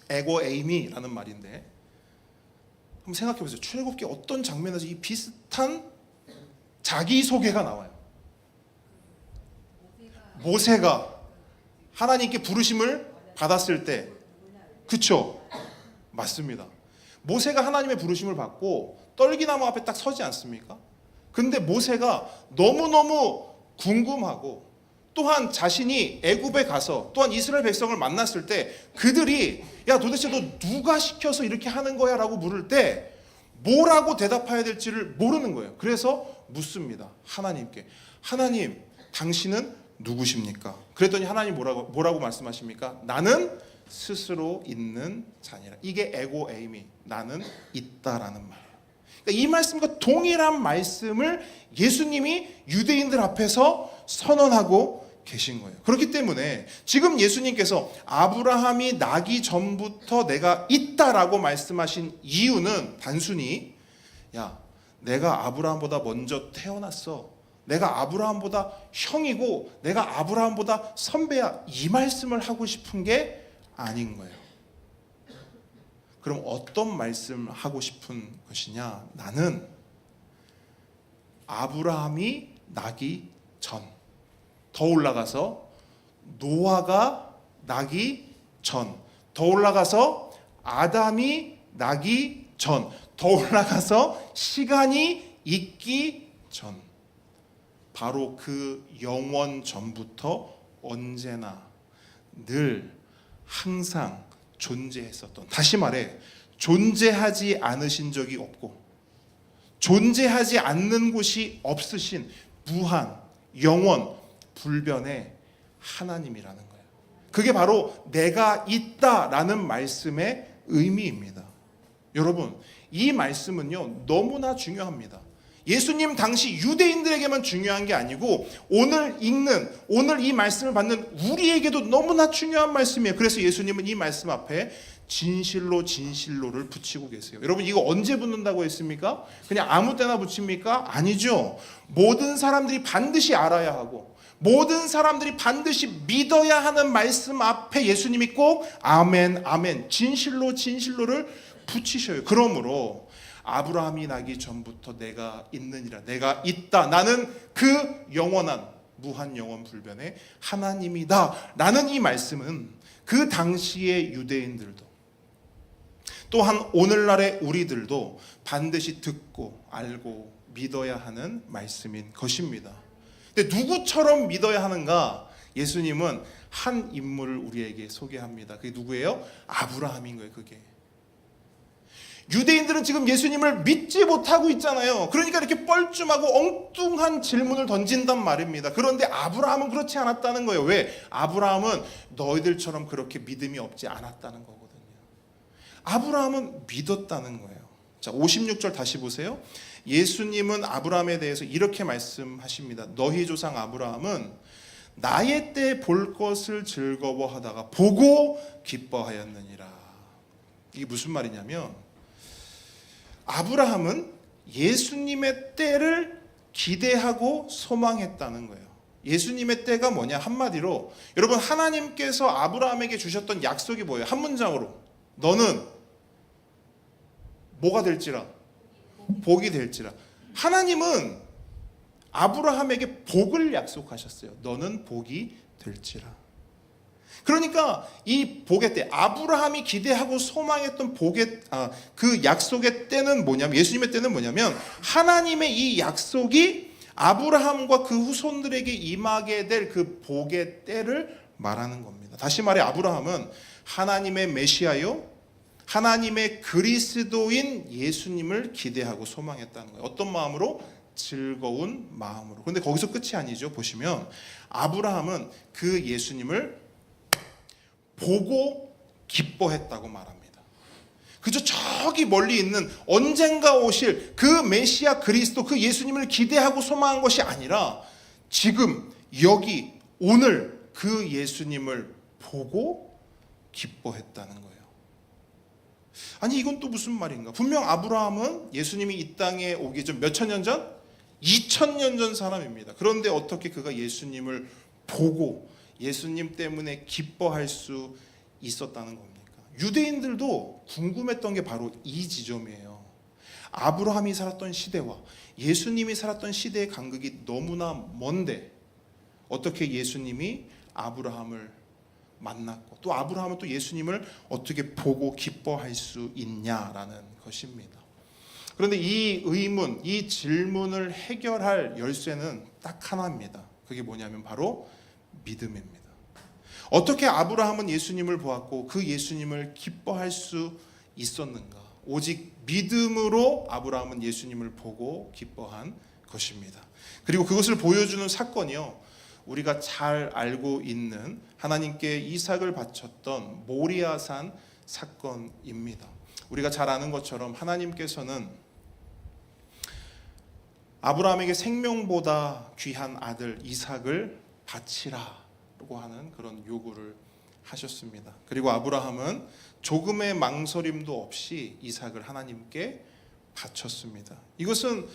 S1: 에고 에이미라는 말인데 한번 생각해 보세요. 출애굽기 어떤 장면에서 이 비슷한 자기소개가 나와요. 모세가 하나님께 부르심을 받았을 때, 그쵸? 맞습니다. 모세가 하나님의 부르심을 받고 떨기나무 앞에 딱 서지 않습니까? 근데 모세가 너무너무 궁금하고 또한 자신이 애굽에 가서 또한 이스라엘 백성을 만났을 때 그들이 야 도대체 너 누가 시켜서 이렇게 하는 거야 라고 물을 때 뭐라고 대답해야 될지를 모르는 거예요. 그래서 묻습니다. 하나님께. 하나님 당신은 누구십니까? 그랬더니 하나님 뭐라고 말씀하십니까? 나는 스스로 있는 자니라. 이게 에고 에이미, 나는 있다라는 말이에요. 그러니까 이 말씀과 동일한 말씀을 예수님이 유대인들 앞에서 선언하고 계신 거예요. 그렇기 때문에 지금 예수님께서 아브라함이 나기 전부터 내가 있다라고 말씀하신 이유는 단순히 야, 내가 아브라함보다 먼저 태어났어. 내가 아브라함보다 형이고 내가 아브라함보다 선배야. 이 말씀을 하고 싶은 게 아닌 거예요. 그럼 어떤 말씀을 하고 싶은 것이냐? 나는 아브라함이 나기 전, 더 올라가서 노아가 나기 전, 더 올라가서 아담이 나기 전, 더 올라가서 시간이 있기 전, 바로 그 영원 전부터 언제나 늘 항상 존재했었던, 다시 말해 존재하지 않으신 적이 없고 존재하지 않는 곳이 없으신 무한, 영원, 불변의 하나님이라는 거예요. 그게 바로 내가 있다라는 말씀의 의미입니다. 여러분, 이 말씀은요 너무나 중요합니다. 예수님 당시 유대인들에게만 중요한 게 아니고 오늘 읽는, 오늘 이 말씀을 받는 우리에게도 너무나 중요한 말씀이에요. 그래서 예수님은 이 말씀 앞에 진실로 진실로를 붙이고 계세요. 여러분, 이거 언제 붙는다고 했습니까? 그냥 아무 때나 붙입니까? 아니죠. 모든 사람들이 반드시 알아야 하고 모든 사람들이 반드시 믿어야 하는 말씀 앞에 예수님이 꼭 아멘 아멘 진실로 진실로를 붙이셔요. 그러므로 아브라함이 나기 전부터 내가 있느니라, 내가 있다, 나는 그 영원한 무한 영원 불변의 하나님이다 라는 이 말씀은 그 당시의 유대인들도 또한 오늘날의 우리들도 반드시 듣고 알고 믿어야 하는 말씀인 것입니다. 근데 누구처럼 믿어야 하는가? 예수님은 한 인물을 우리에게 소개합니다. 그게 누구예요? 아브라함인 거예요. 그게 유대인들은 지금 예수님을 믿지 못하고 있잖아요. 그러니까 이렇게 뻘쭘하고 엉뚱한 질문을 던진단 말입니다. 그런데 아브라함은 그렇지 않았다는 거예요. 왜? 아브라함은 너희들처럼 그렇게 믿음이 없지 않았다는 거거든요. 아브라함은 믿었다는 거예요. 자, 56절 다시 보세요. 예수님은 아브라함에 대해서 이렇게 말씀하십니다. 너희 조상 아브라함은 나의 때 볼 것을 즐거워하다가 보고 기뻐하였느니라. 이게 무슨 말이냐면 아브라함은 예수님의 때를 기대하고 소망했다는 거예요. 예수님의 때가 뭐냐? 한마디로 여러분, 하나님께서 아브라함에게 주셨던 약속이 뭐예요? 한 문장으로 너는 뭐가 될지라? 복이 될지라. 하나님은 아브라함에게 복을 약속하셨어요. 너는 복이 될지라. 그러니까 이 복의 때, 아브라함이 기대하고 소망했던 복의 그 약속의 때는 뭐냐면, 예수님의 때는 뭐냐면 하나님의 이 약속이 아브라함과 그 후손들에게 임하게 될 그 복의 때를 말하는 겁니다. 다시 말해 아브라함은 하나님의 메시아요, 하나님의 그리스도인 예수님을 기대하고 소망했다는 거예요. 어떤 마음으로? 즐거운 마음으로. 그런데 거기서 끝이 아니죠. 보시면 아브라함은 그 예수님을 보고 기뻐했다고 말합니다. 그저 저기 멀리 있는 언젠가 오실 그 메시아 그리스도, 그 예수님을 기대하고 소망한 것이 아니라 지금 여기 오늘 그 예수님을 보고 기뻐했다는 거예요. 아니 이건 또 무슨 말인가? 분명 아브라함은 예수님이 이 땅에 오기 전 몇천 년 전? 2000년 전 사람입니다. 그런데 어떻게 그가 예수님을 보고 예수님 때문에 기뻐할 수 있었다는 겁니까? 유대인들도 궁금했던 게 바로 이 지점이에요. 아브라함이 살았던 시대와 예수님이 살았던 시대의 간극이 너무나 먼데 어떻게 예수님이 아브라함을 만났고 또 아브라함은 또 예수님을 어떻게 보고 기뻐할 수 있냐라는 것입니다. 그런데 이 의문, 이 질문을 해결할 열쇠는 딱 하나입니다. 그게 뭐냐면 바로 믿음입니다. 어떻게 아브라함은 예수님을 보았고 그 예수님을 기뻐할 수 있었는가? 오직 믿음으로 아브라함은 예수님을 보고 기뻐한 것입니다. 그리고 그것을 보여주는 사건이요, 우리가 잘 알고 있는 하나님께 이삭을 바쳤던 모리아산 사건입니다. 우리가 잘 아는 것처럼 하나님께서는 아브라함에게 생명보다 귀한 아들 이삭을 바치라고 하는 그런 요구를 하셨습니다. 그리고 아브라함은 조금의 망설임도 없이 이삭을 하나님께 바쳤습니다. 이것은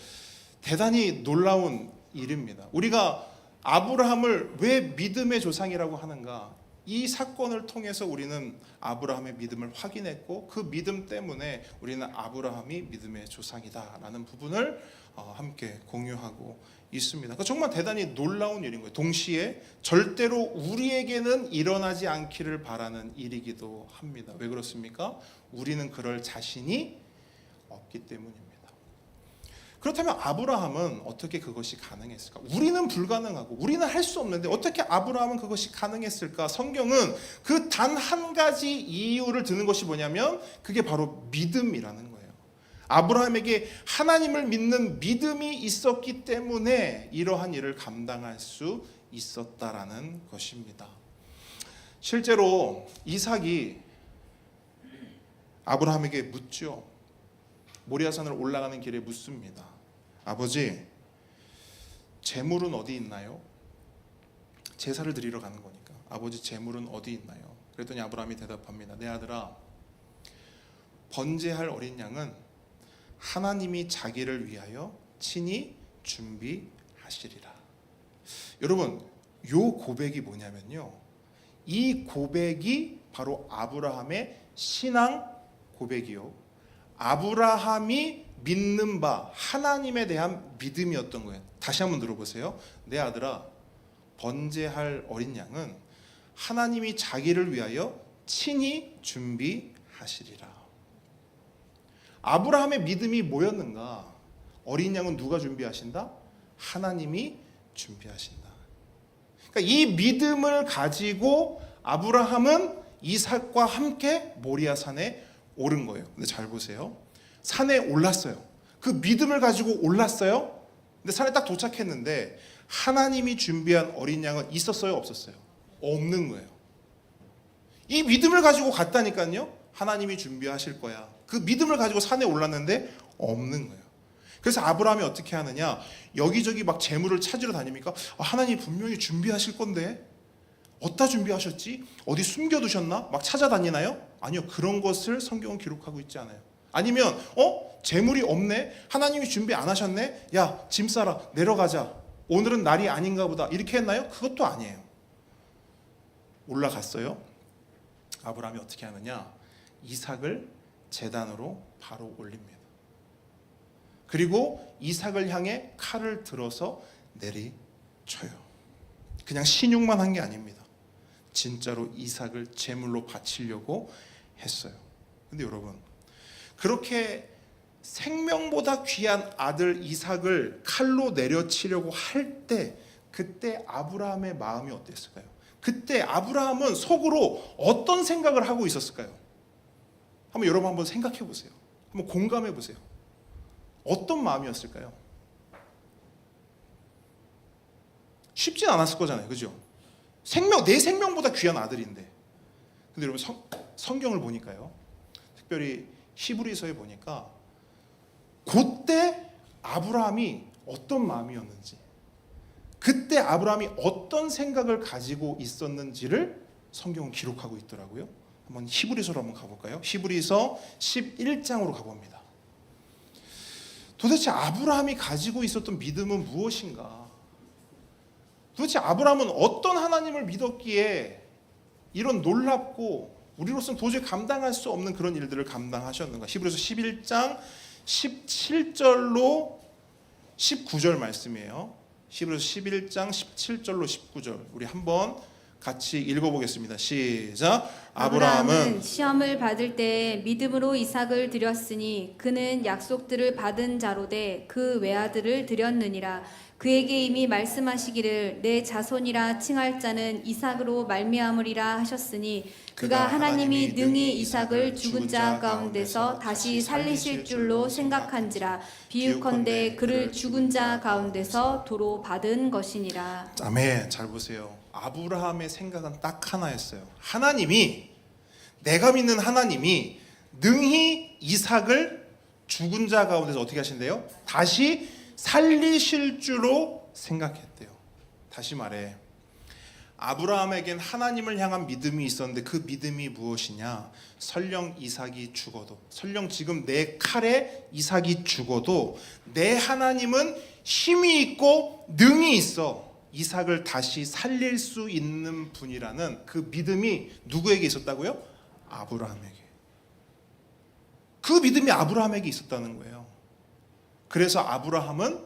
S1: 대단히 놀라운 일입니다. 우리가 아브라함을 왜 믿음의 조상이라고 하는가? 이 사건을 통해서 우리는 아브라함의 믿음을 확인했고 그 믿음 때문에 우리는 아브라함이 믿음의 조상이다라는 부분을 함께 공유하고 있습니다. 그러니까 정말 대단히 놀라운 일인 거예요. 동시에 절대로 우리에게는 일어나지 않기를 바라는 일이기도 합니다. 왜 그렇습니까? 우리는 그럴 자신이 없기 때문입니다. 그렇다면 아브라함은 어떻게 그것이 가능했을까? 우리는 불가능하고 우리는 할 수 없는데 어떻게 아브라함은 그것이 가능했을까? 성경은 그 단 한 가지 이유를 드는 것이 뭐냐면 그게 바로 믿음이라는 거예요. 아브라함에게 하나님을 믿는 믿음이 있었기 때문에 이러한 일을 감당할 수 있었다라는 것입니다. 실제로 이삭이 아브라함에게 묻죠. 모리아산을 올라가는 길에 묻습니다. 아버지, 제물은 어디 있나요? 제사를 드리러 가는 거니까. 아버지, 제물은 어디 있나요? 그랬더니 아브라함이 대답합니다. 내 아들아, 번제할 어린 양은 하나님이 자기를 위하여 친히 준비하시리라. 여러분, 요 고백이 뭐냐면요, 이 고백이 바로 아브라함의 신앙 고백이요, 아브라함이 믿는 바 하나님에 대한 믿음이었던 거예요. 다시 한번 들어보세요. 내 아들아, 번제할 어린 양은 하나님이 자기를 위하여 친히 준비하시리라. 아브라함의 믿음이 뭐였는가? 어린 양은 누가 준비하신다? 하나님이 준비하신다. 그러니까 이 믿음을 가지고 아브라함은 이삭과 함께 모리아산에 오른 거예요. 근데 잘 보세요. 산에 올랐어요. 그 믿음을 가지고 올랐어요. 근데 산에 딱 도착했는데 하나님이 준비한 어린 양은 있었어요? 없었어요? 없는 거예요. 이 믿음을 가지고 갔다니까요. 하나님이 준비하실 거야. 그 믿음을 가지고 산에 올랐는데 없는 거예요. 그래서 아브라함이 어떻게 하느냐? 여기저기 막 재물을 찾으러 다닙니까? 하나님이 분명히 준비하실 건데 어디다 준비하셨지? 어디 숨겨두셨나? 막 찾아다니나요? 아니요. 그런 것을 성경은 기록하고 있지 않아요. 아니면 재물이 없네? 하나님이 준비 안 하셨네? 야, 짐 싸라, 내려가자, 오늘은 날이 아닌가 보다, 이렇게 했나요? 그것도 아니에요. 올라갔어요. 아브라함이 어떻게 하느냐? 이삭을 제단으로 바로 올립니다. 그리고 이삭을 향해 칼을 들어서 내리쳐요. 그냥 신용만 한 게 아닙니다. 진짜로 이삭을 제물로 바치려고 했어요. 근데 여러분, 그렇게 생명보다 귀한 아들 이삭을 칼로 내려치려고 할 때, 그때 아브라함의 마음이 어땠을까요? 그때 아브라함은 속으로 어떤 생각을 하고 있었을까요? 한번 여러분 한번 생각해 보세요. 한번 공감해 보세요. 어떤 마음이었을까요? 쉽진 않았을 거잖아요. 그죠? 내 생명보다 귀한 아들인데. 근데 여러분 성경을 보니까요. 특별히 히브리서에 보니까 그때 아브라함이 어떤 마음이었는지, 그때 아브라함이 어떤 생각을 가지고 있었는지를 성경은 기록하고 있더라고요. 한번 히브리서로 한번 가볼까요? 히브리서 11장으로 가봅니다. 도대체 아브라함이 가지고 있었던 믿음은 무엇인가? 도대체 아브라함은 어떤 하나님을 믿었기에 이런 놀랍고 우리로서는 도저히 감당할 수 없는 그런 일들을 감당하셨는가? 히브리서 11장 17절로 19절 말씀이에요. 히브리서 11장 17절로 19절 우리 한번 같이 읽어보겠습니다. 시작.
S2: 아브라함은 시험을 받을 때 믿음으로 이삭을 드렸으니 그는 약속들을 받은 자로되 그 외아들을 드렸느니라. 그에게 이미 말씀하시기를 내 자손이라 칭할 자는 이삭으로 말미암으리라 하셨으니 그가 하나님이 능히 이삭을 죽은 자 가운데서 다시 살리실 줄로 생각한지라. 비유컨대 그를 죽은 자 가운데서 도로 받은 것이니라.
S1: 아멘. 잘 보세요. 아브라함의 생각은 딱 하나였어요. 하나님이, 내가 믿는 하나님이 능히 이삭을 죽은 자 가운데서 어떻게 하신대요? 다시 살리실 줄로 생각했대요. 다시 말해, 아브라함에겐 하나님을 향한 믿음이 있었는데 그 믿음이 무엇이냐? 설령 이삭이 죽어도, 설령 지금 내 칼에 이삭이 죽어도 내 하나님은 힘이 있고 능이 있어 이삭을 다시 살릴 수 있는 분이라는 그 믿음이 누구에게 있었다고요? 아브라함에게. 그 믿음이 아브라함에게 있었다는 거예요. 그래서 아브라함은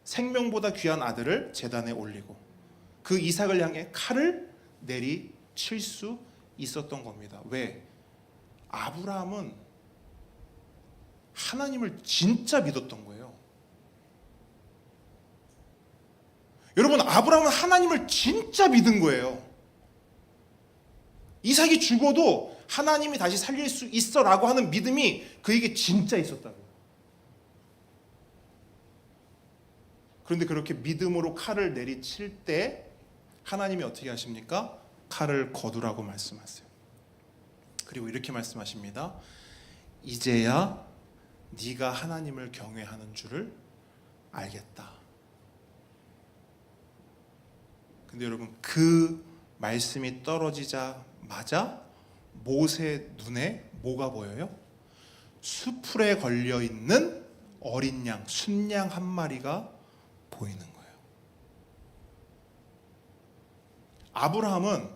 S1: 생명보다 귀한 아들을 제단에 올리고 그 이삭을 향해 칼을 내리칠 수 있었던 겁니다. 왜? 아브라함은 하나님을 진짜 믿었던 거예요. 여러분, 아브라함은 하나님을 진짜 믿은 거예요. 이삭이 죽어도 하나님이 다시 살릴 수 있어 라고 하는 믿음이 그에게 진짜 있었다고요. 그런데 그렇게 믿음으로 칼을 내리칠 때 하나님이 어떻게 하십니까? 칼을 거두라고 말씀하세요. 그리고 이렇게 말씀하십니다. 이제야 네가 하나님을 경외하는 줄을 알겠다. 근데 여러분, 그 말씀이 떨어지자마자 모세 눈에 뭐가 보여요? 수풀에 걸려있는 어린 양, 순양 한 마리가 보이는 거예요. 아브라함은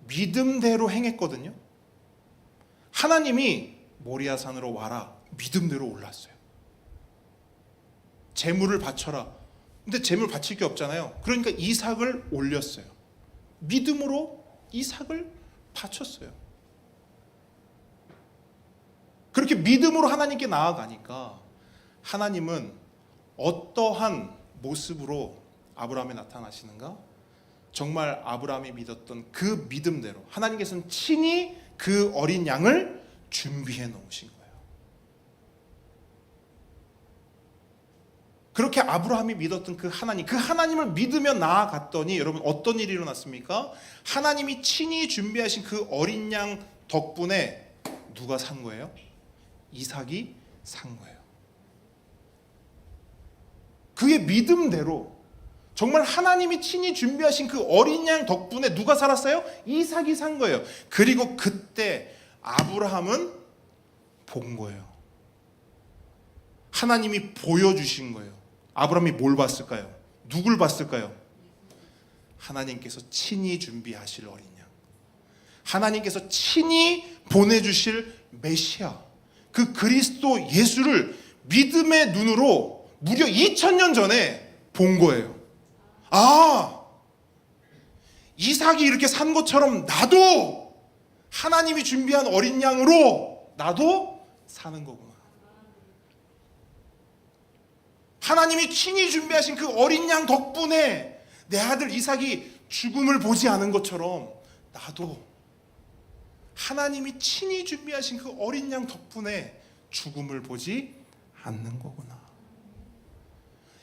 S1: 믿음대로 행했거든요. 하나님이 모리아산으로 와라, 믿음대로 올랐어요. 제물을 바쳐라. 근데 제물 바칠 게 없잖아요. 그러니까 이삭을 올렸어요. 믿음으로 이삭을 바쳤어요. 그렇게 믿음으로 하나님께 나아가니까 하나님은 어떠한 모습으로 아브라함에 나타나시는가? 정말 아브라함이 믿었던 그 믿음대로 하나님께서는 친히 그 어린 양을 준비해 놓으신 거예요. 그렇게 아브라함이 믿었던 그 하나님을 믿으며 나아갔더니 여러분 어떤 일이 일어났습니까? 하나님이 친히 준비하신 그 어린 양 덕분에 누가 산 거예요? 이삭이 산 거예요. 그의 믿음대로 정말 하나님이 친히 준비하신 그 어린 양 덕분에 누가 살았어요? 이삭이 산 거예요. 그리고 그때 아브라함은 본 거예요. 하나님이 보여주신 거예요. 아브라함이 뭘 봤을까요? 누굴 봤을까요? 하나님께서 친히 준비하실 어린 양, 하나님께서 친히 보내주실 메시아, 그 그리스도 예수를 믿음의 눈으로 무려 2000년 전에 본 거예요. 아, 이삭이 이렇게 산 것처럼 나도 하나님이 준비한 어린 양으로 나도 사는 거구나. 하나님이 친히 준비하신 그 어린 양 덕분에 내 아들 이삭이 죽음을 보지 않은 것처럼 나도 하나님이 친히 준비하신 그 어린 양 덕분에 죽음을 보지 않는 거구나.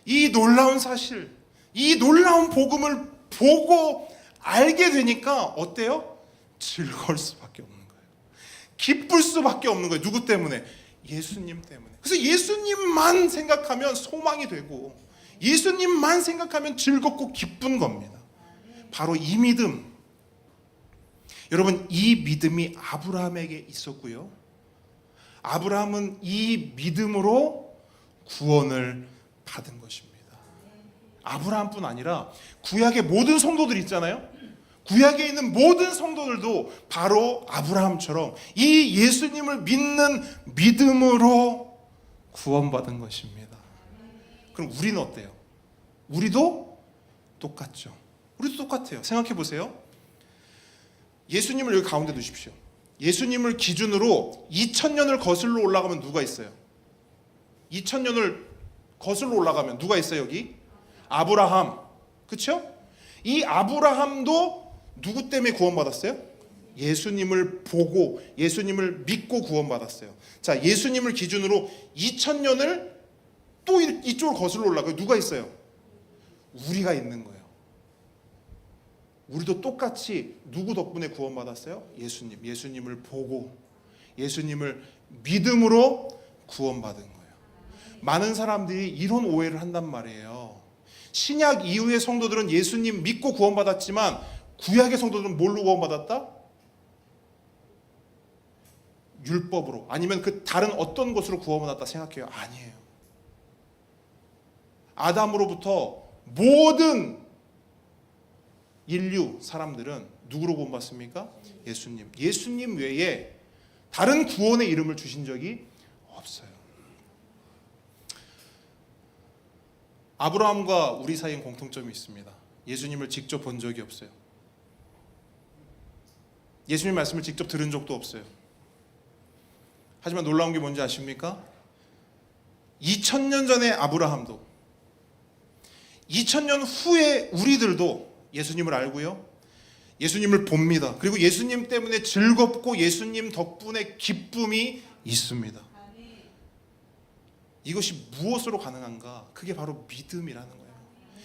S1: 이 놀라운 사실, 이 놀라운 복음을 보고 알게 되니까 어때요? 즐거울 수밖에 없는 거예요. 기쁠 수밖에 없는 거예요. 누구 때문에? 예수님 때문에. 그래서 예수님만 생각하면 소망이 되고 예수님만 생각하면 즐겁고 기쁜 겁니다. 바로 이 믿음. 여러분, 이 믿음이 아브라함에게 있었고요. 아브라함은 이 믿음으로 구원을 받은 것입니다. 아브라함뿐 아니라 구약의 모든 성도들 있잖아요. 구약에 있는 모든 성도들도 바로 아브라함처럼 이 예수님을 믿는 믿음으로 구원받은 것입니다. 그럼 우리는 어때요? 우리도 똑같죠. 우리도 똑같아요. 생각해 보세요. 예수님을 여기 가운데 두십시오. 예수님을 기준으로 2000년을 거슬러 올라가면 누가 있어요? 2000년을 거슬러 올라가면 누가 있어요 여기? 아브라함. 그렇죠? 이 아브라함도 누구 때문에 구원받았어요? 예수님을 보고 예수님을 믿고 구원받았어요. 자, 예수님을 기준으로 2000년을 또 이쪽으로 거슬러 올라가요. 누가 있어요? 우리가 있는 거예요. 우리도 똑같이 누구 덕분에 구원받았어요? 예수님. 예수님을 보고 예수님을 믿음으로 구원받은 거예요. 많은 사람들이 이런 오해를 한단 말이에요. 신약 이후의 성도들은 예수님 믿고 구원받았지만 구약의 성도들은 뭘로 구원받았다? 율법으로, 아니면 그 다른 어떤 것으로 구원받았다 생각해요. 아니에요. 아담으로부터 모든 인류 사람들은 누구로 구원받습니까? 예수님. 예수님 외에 다른 구원의 이름을 주신 적이 없어요. 아브라함과 우리 사이엔 공통점이 있습니다. 예수님을 직접 본 적이 없어요. 예수님 말씀을 직접 들은 적도 없어요. 하지만 놀라운 게 뭔지 아십니까? 2000년 전에 아브라함도 2000년 후에 우리들도 예수님을 알고요. 예수님을 봅니다. 그리고 예수님 때문에 즐겁고 예수님 덕분에 기쁨이 있습니다. 이것이 무엇으로 가능한가? 그게 바로 믿음이라는 거예요.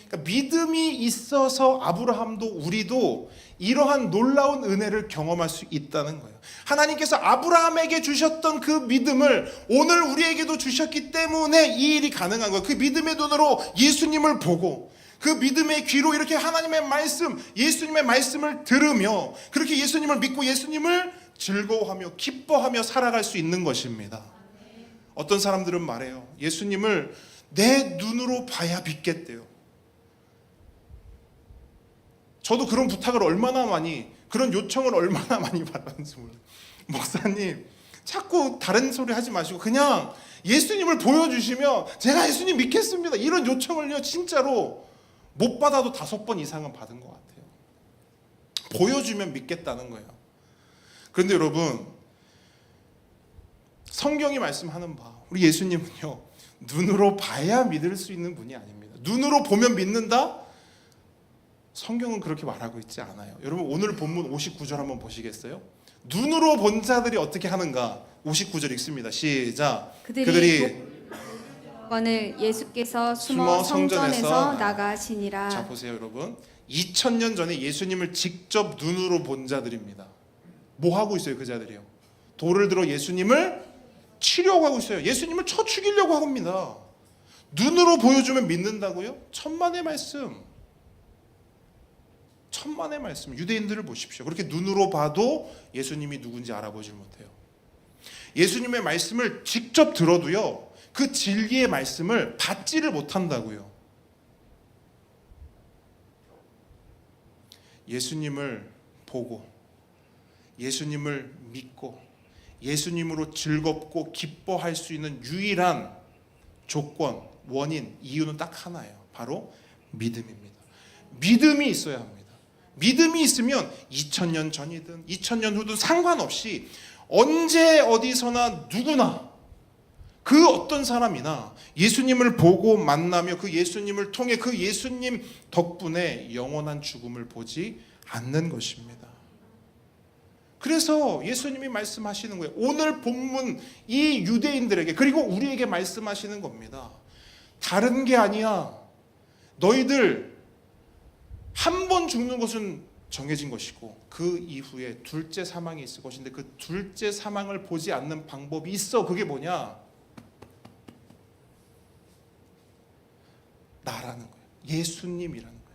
S1: 그러니까 믿음이 있어서 아브라함도 우리도 이러한 놀라운 은혜를 경험할 수 있다는 거예요. 하나님께서 아브라함에게 주셨던 그 믿음을 오늘 우리에게도 주셨기 때문에 이 일이 가능한 거예요. 그 믿음의 눈으로 예수님을 보고 그 믿음의 귀로 이렇게 하나님의 말씀, 예수님의 말씀을 들으며 그렇게 예수님을 믿고 예수님을 즐거워하며 기뻐하며 살아갈 수 있는 것입니다. 어떤 사람들은 말해요. 예수님을 내 눈으로 봐야 믿겠대요. 저도 그런 부탁을 얼마나 많이, 그런 요청을 얼마나 많이 받았는지 몰라요. 목사님, 자꾸 다른 소리 하지 마시고 그냥 예수님을 보여주시면 제가 예수님 믿겠습니다. 이런 요청을요 진짜로 못 받아도 5번 이상은 받은 것 같아요. 보여주면 믿겠다는 거예요. 그런데 여러분, 성경이 말씀하는 바 우리 예수님은요 눈으로 봐야 믿을 수 있는 분이 아닙니다. 눈으로 보면 믿는다? 성경은 그렇게 말하고 있지 않아요. 여러분, 오늘 본문 59절 한번 보시겠어요? 눈으로 본 자들이 어떻게 하는가? 59절 읽습니다. 시작. 그들이
S2: 건을 예수께서 숨어 성전에서 나가시니라.
S1: 자, 보세요 여러분. 2000년 전에 예수님을 직접 눈으로 본 자들입니다. 뭐 하고 있어요 그 자들이요? 돌을 들어 예수님을 치려고 하고 있어요. 예수님을 쳐 죽이려고 합니다. 눈으로 보여주면 믿는다고요? 천만의 말씀. 천만의 말씀. 유대인들을 보십시오. 그렇게 눈으로 봐도 예수님이 누군지 알아보질 못해요. 예수님의 말씀을 직접 들어도요 그 진리의 말씀을 받지를 못한다고요. 예수님을 보고 예수님을 믿고 예수님으로 즐겁고 기뻐할 수 있는 유일한 조건, 원인, 이유는 딱 하나예요. 바로 믿음입니다. 믿음이 있어야 합니다. 믿음이 있으면 2000년 전이든 2000년 후든 상관없이 언제 어디서나 누구나 그 어떤 사람이나 예수님을 보고 만나며 그 예수님을 통해 그 예수님 덕분에 영원한 죽음을 보지 않는 것입니다. 그래서 예수님이 말씀하시는 거예요. 오늘 본문 이 유대인들에게 그리고 우리에게 말씀하시는 겁니다. 다른 게 아니야. 너희들 한 번 죽는 것은 정해진 것이고 그 이후에 둘째 사망이 있을 것인데 그 둘째 사망을 보지 않는 방법이 있어. 그게 뭐냐? 나라는 거예요. 예수님이라는 거예요.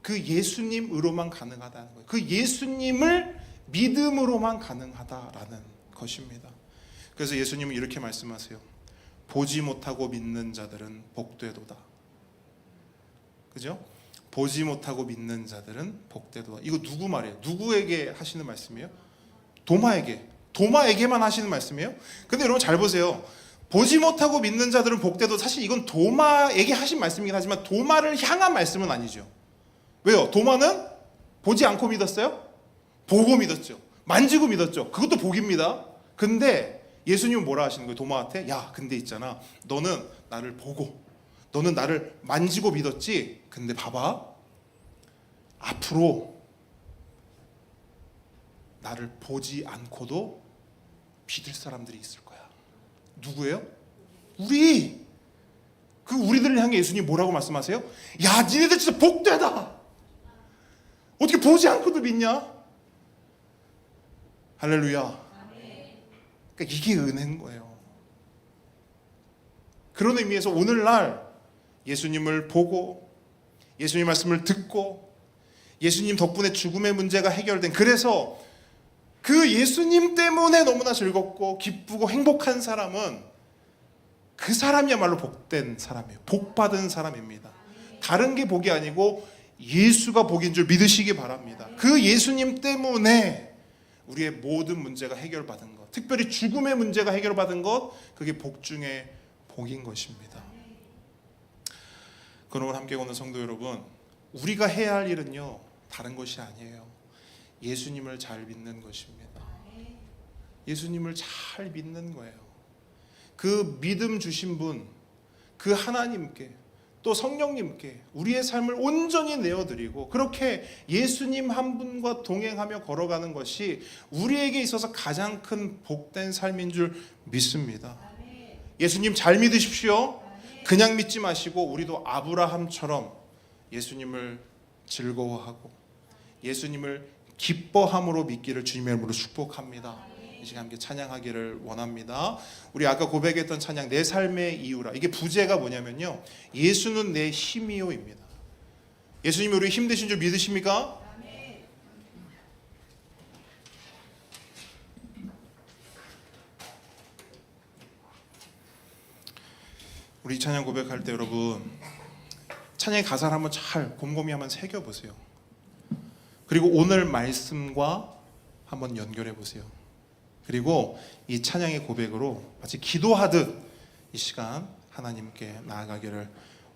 S1: 그 예수님으로만 가능하다는 거예요. 그 예수님을 믿음으로만 가능하다라는 것입니다. 그래서 예수님은 이렇게 말씀하세요. 보지 못하고 믿는 자들은 복되도다. 그죠? 보지 못하고 믿는 자들은 복되도다. 이거 누구 말이에요? 누구에게 하시는 말씀이에요? 도마에게만 하시는 말씀이에요? 근데 여러분 잘 보세요. 보지 못하고 믿는 자들은 복되도다. 사실 이건 도마에게 하신 말씀이긴 하지만 도마를 향한 말씀은 아니죠. 왜요? 도마는 보지 않고 믿었어요? 보고 믿었죠. 만지고 믿었죠. 그것도 복입니다. 근데 예수님은 뭐라 하시는 거예요? 도마한테 야 근데 있잖아, 너는 나를 보고 너는 나를 만지고 믿었지. 근데 봐봐, 앞으로 나를 보지 않고도 믿을 사람들이 있을 거야. 누구예요? 우리. 그 우리들을 향해 예수님 뭐라고 말씀하세요? 야 니네들 진짜 복되다. 어떻게 보지 않고도 믿냐? 할렐루야. 그러니까 이게 은혜인 거예요. 그런 의미에서 오늘날 예수님을 보고 예수님 말씀을 듣고 예수님 덕분에 죽음의 문제가 해결된, 그래서 그 예수님 때문에 너무나 즐겁고 기쁘고 행복한 사람은 그 사람이야말로 복된 사람이에요. 복받은 사람입니다. 다른 게 복이 아니고 예수가 복인 줄 믿으시기 바랍니다. 그 예수님 때문에 우리의 모든 문제가 해결받은 것, 특별히 죽음의 문제가 해결받은 것, 그게 복 중에 복인 것입니다. 그러므로 함께 오는 성도 여러분, 우리가 해야 할 일은요 다른 것이 아니에요. 예수님을 잘 믿는 것입니다. 예수님을 잘 믿는 거예요. 그 믿음 주신 분, 그 하나님께 또 성령님께 우리의 삶을 온전히 내어드리고 그렇게 예수님 한 분과 동행하며 걸어가는 것이 우리에게 있어서 가장 큰 복된 삶인 줄 믿습니다. 예수님 잘 믿으십시오. 그냥 믿지 마시고 우리도 아브라함처럼 예수님을 즐거워하고 예수님을 기뻐함으로 믿기를 주님의 이름으로 축복합니다. 이 시간 함께 찬양하기를 원합니다. 우리 아까 고백했던 찬양 내 삶의 이유라, 이게 부제가 뭐냐면요, 예수는 내 힘이요입니다. 예수님이 우리 힘 되신 줄 믿으십니까? 우리 찬양 고백할 때 여러분 찬양의 가사를 한번 잘 곰곰이 한번 새겨보세요. 그리고 오늘 말씀과 한번 연결해 보세요. 그리고 이 찬양의 고백으로 마치 기도하듯 이 시간 하나님께 나아가기를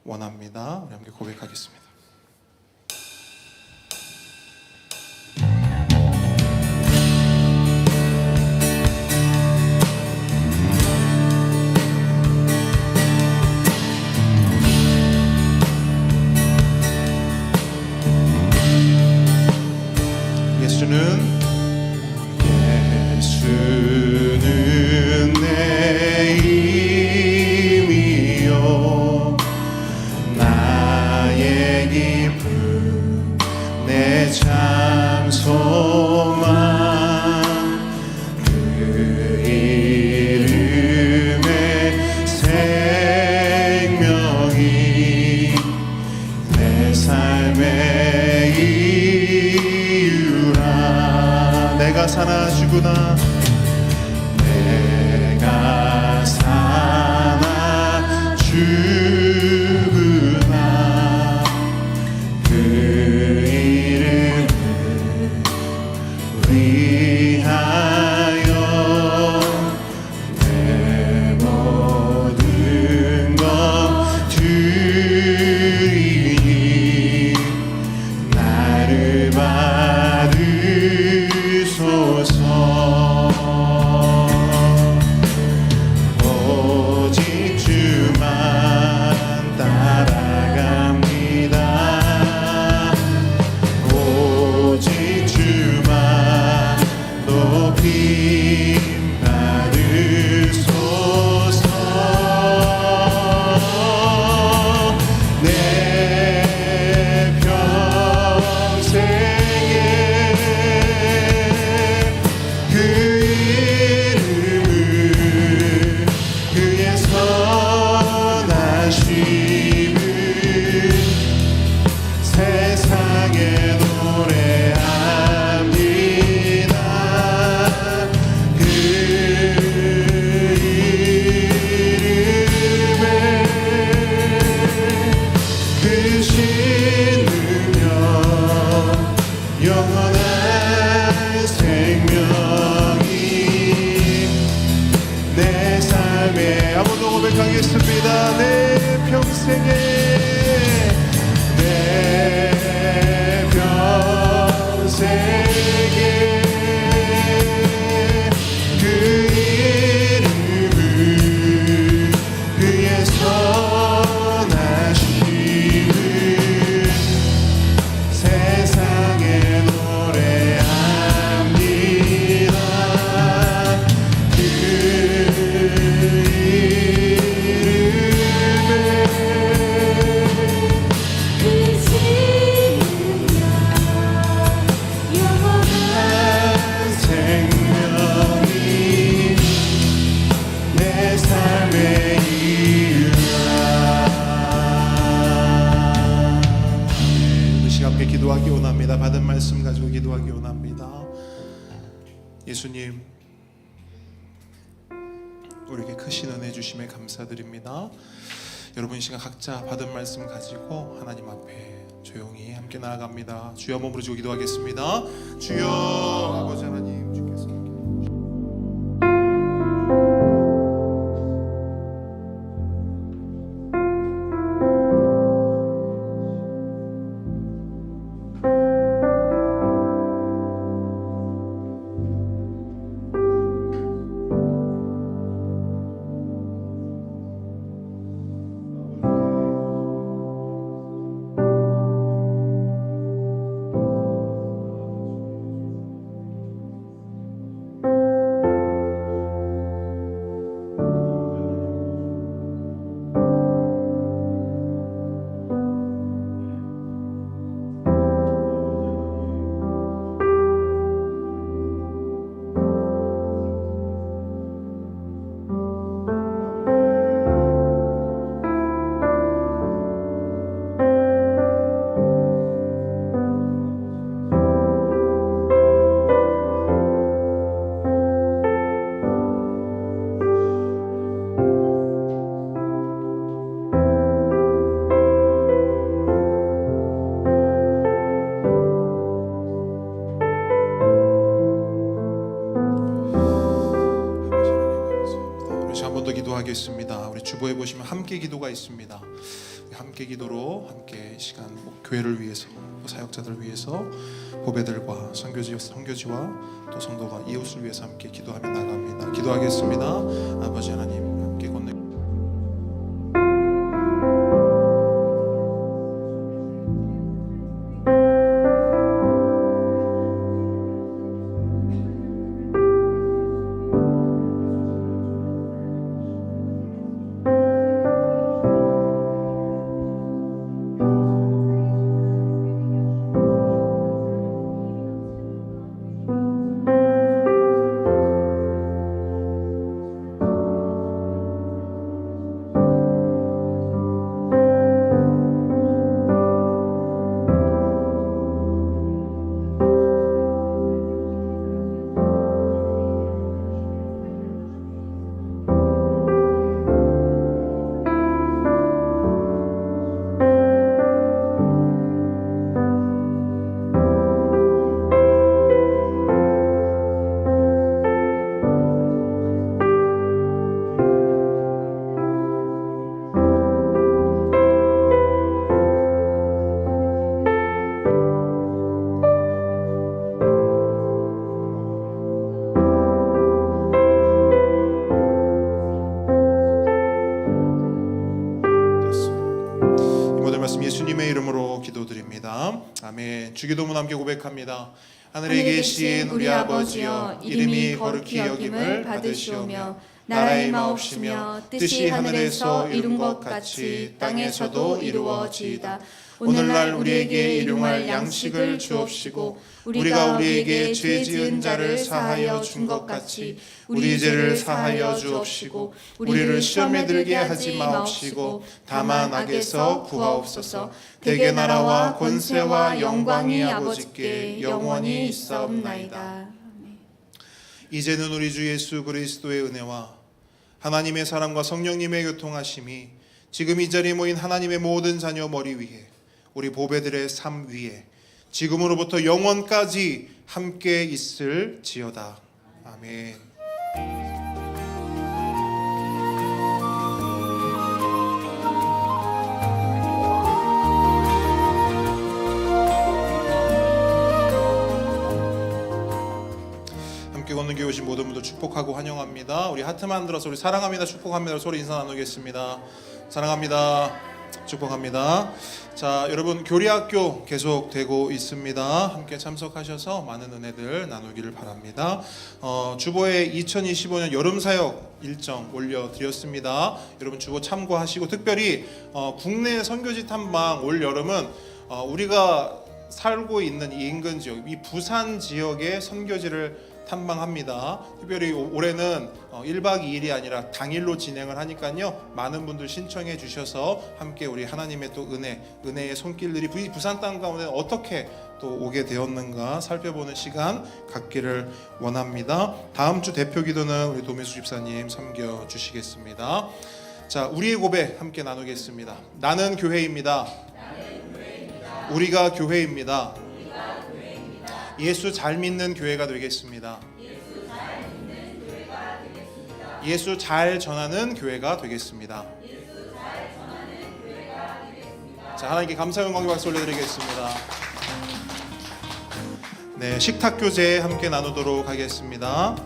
S1: 원합니다. 우리 함께 고백하겠습니다. 예수는 내 힘이요 나의 기쁨 내 참 소망 그 이름의 생명이 내 삶의 이유라. 내가 사나 죽으나 내가 사나 죽으나 그 이름을 위하여 내 모든 것 드리니 나를 받으소서. 오직 주만 따라갑니다. 오직 주만 주님 받으소서. 내 평생에 그 이름을 그의 선하심을 세상에 노래합니다. 그 이름에 크신 능력 영원한 생명이 내 삶에 한 번 더 고백하겠습니다. 내 평생에 내 평생에 그 이름을 그의 선하심을 세상에 노래합니다. 그 생명이 내 삶의 이유라. 이 시간 함께 기도하기 원합니다. 받은 말씀 가지고 기도하기 원합니다. 예수님, 우리에게 크신 은혜 주심에 감사드립니다. 여러분 이 시간 각자 받은 말씀 가지고 하나님 앞에 조용히 함께 나아갑니다. 주여 한번 부르시고 기도하겠습니다. 주여 아버지 하나님 주께서 기도하겠습니다. 우리 주보에 보시면 함께 기도가 있습니다. 함께 기도로 함께 시간 교회를 위해서 사역자들 위해서 후배들과 선교지와 또 성도가 이웃을 위해서 함께 기도하며 나갑니다. 기도하겠습니다. 아버지 하나님 함께 건네 아멘. 주기도문 함께 고백합니다. 하늘에 계신 우리 아버지여 이름이 거룩히 여김을 받으시오며 나라의 마옵시며 뜻이 하늘에서 이룬 것 같이 땅에서도 이루어지이다. 오늘날 우리에게 일용할 양식을 주옵시고 우리가 우리에게 죄 지은 자를 사하여 준 것 같이 우리 죄를 사하여 주옵시고 우리를 시험에 들게 하지 마옵시고 다만 악에서 구하옵소서. 대개 나라와 권세와 영광이 아버지께 영원히 있사옵나이다. 이제는 우리 주 예수 그리스도의 은혜와 하나님의 사랑과 성령님의 교통하심이 지금 이 자리에 모인 하나님의 모든 자녀 머리 위에 우리 보배들의 삶 위에 지금으로부터 영원까지 함께 있을지어다. 아멘. 함께 걷는 교회 오신 모든 분들 축복하고 환영합니다. 우리 하트 만들어서 우리 사랑합니다, 축복합니다 소리 인사 나누겠습니다. 사랑합니다, 축복합니다. 자, 여러분 교리학교 계속되고 있습니다. 함께 참석하셔서 많은 은혜들 나누기를 바랍니다. 주보에 2025년 여름사역 일정 올려드렸습니다. 여러분 주보 참고하시고 특별히 국내 선교지 탐방 올 여름은 우리가 살고 있는 이 인근 지역, 이 부산 지역의 선교지를 탐방합니다. 특별히 올해는 1박 2일이 아니라 당일로 진행을 하니까요. 많은 분들 신청해 주셔서 함께 우리 하나님의 또 은혜의 손길들이 부산 땅 가운데 어떻게 또 오게 되었는가 살펴보는 시간 갖기를 원합니다. 다음 주 대표 기도는 우리 도민수 집사님 섬겨 주시겠습니다. 자, 우리의 고백 함께 나누겠습니다. 나는 교회입니다. 우리가 교회입니다. 예수 잘 믿는 교회가 되겠습니다. 예수 잘 전하는 교회가 되겠습니다. 자, 하나님께 감사 영광의 박수 올려드리겠습니다. 네, 식탁 교제 함께 나누도록 하겠습니다.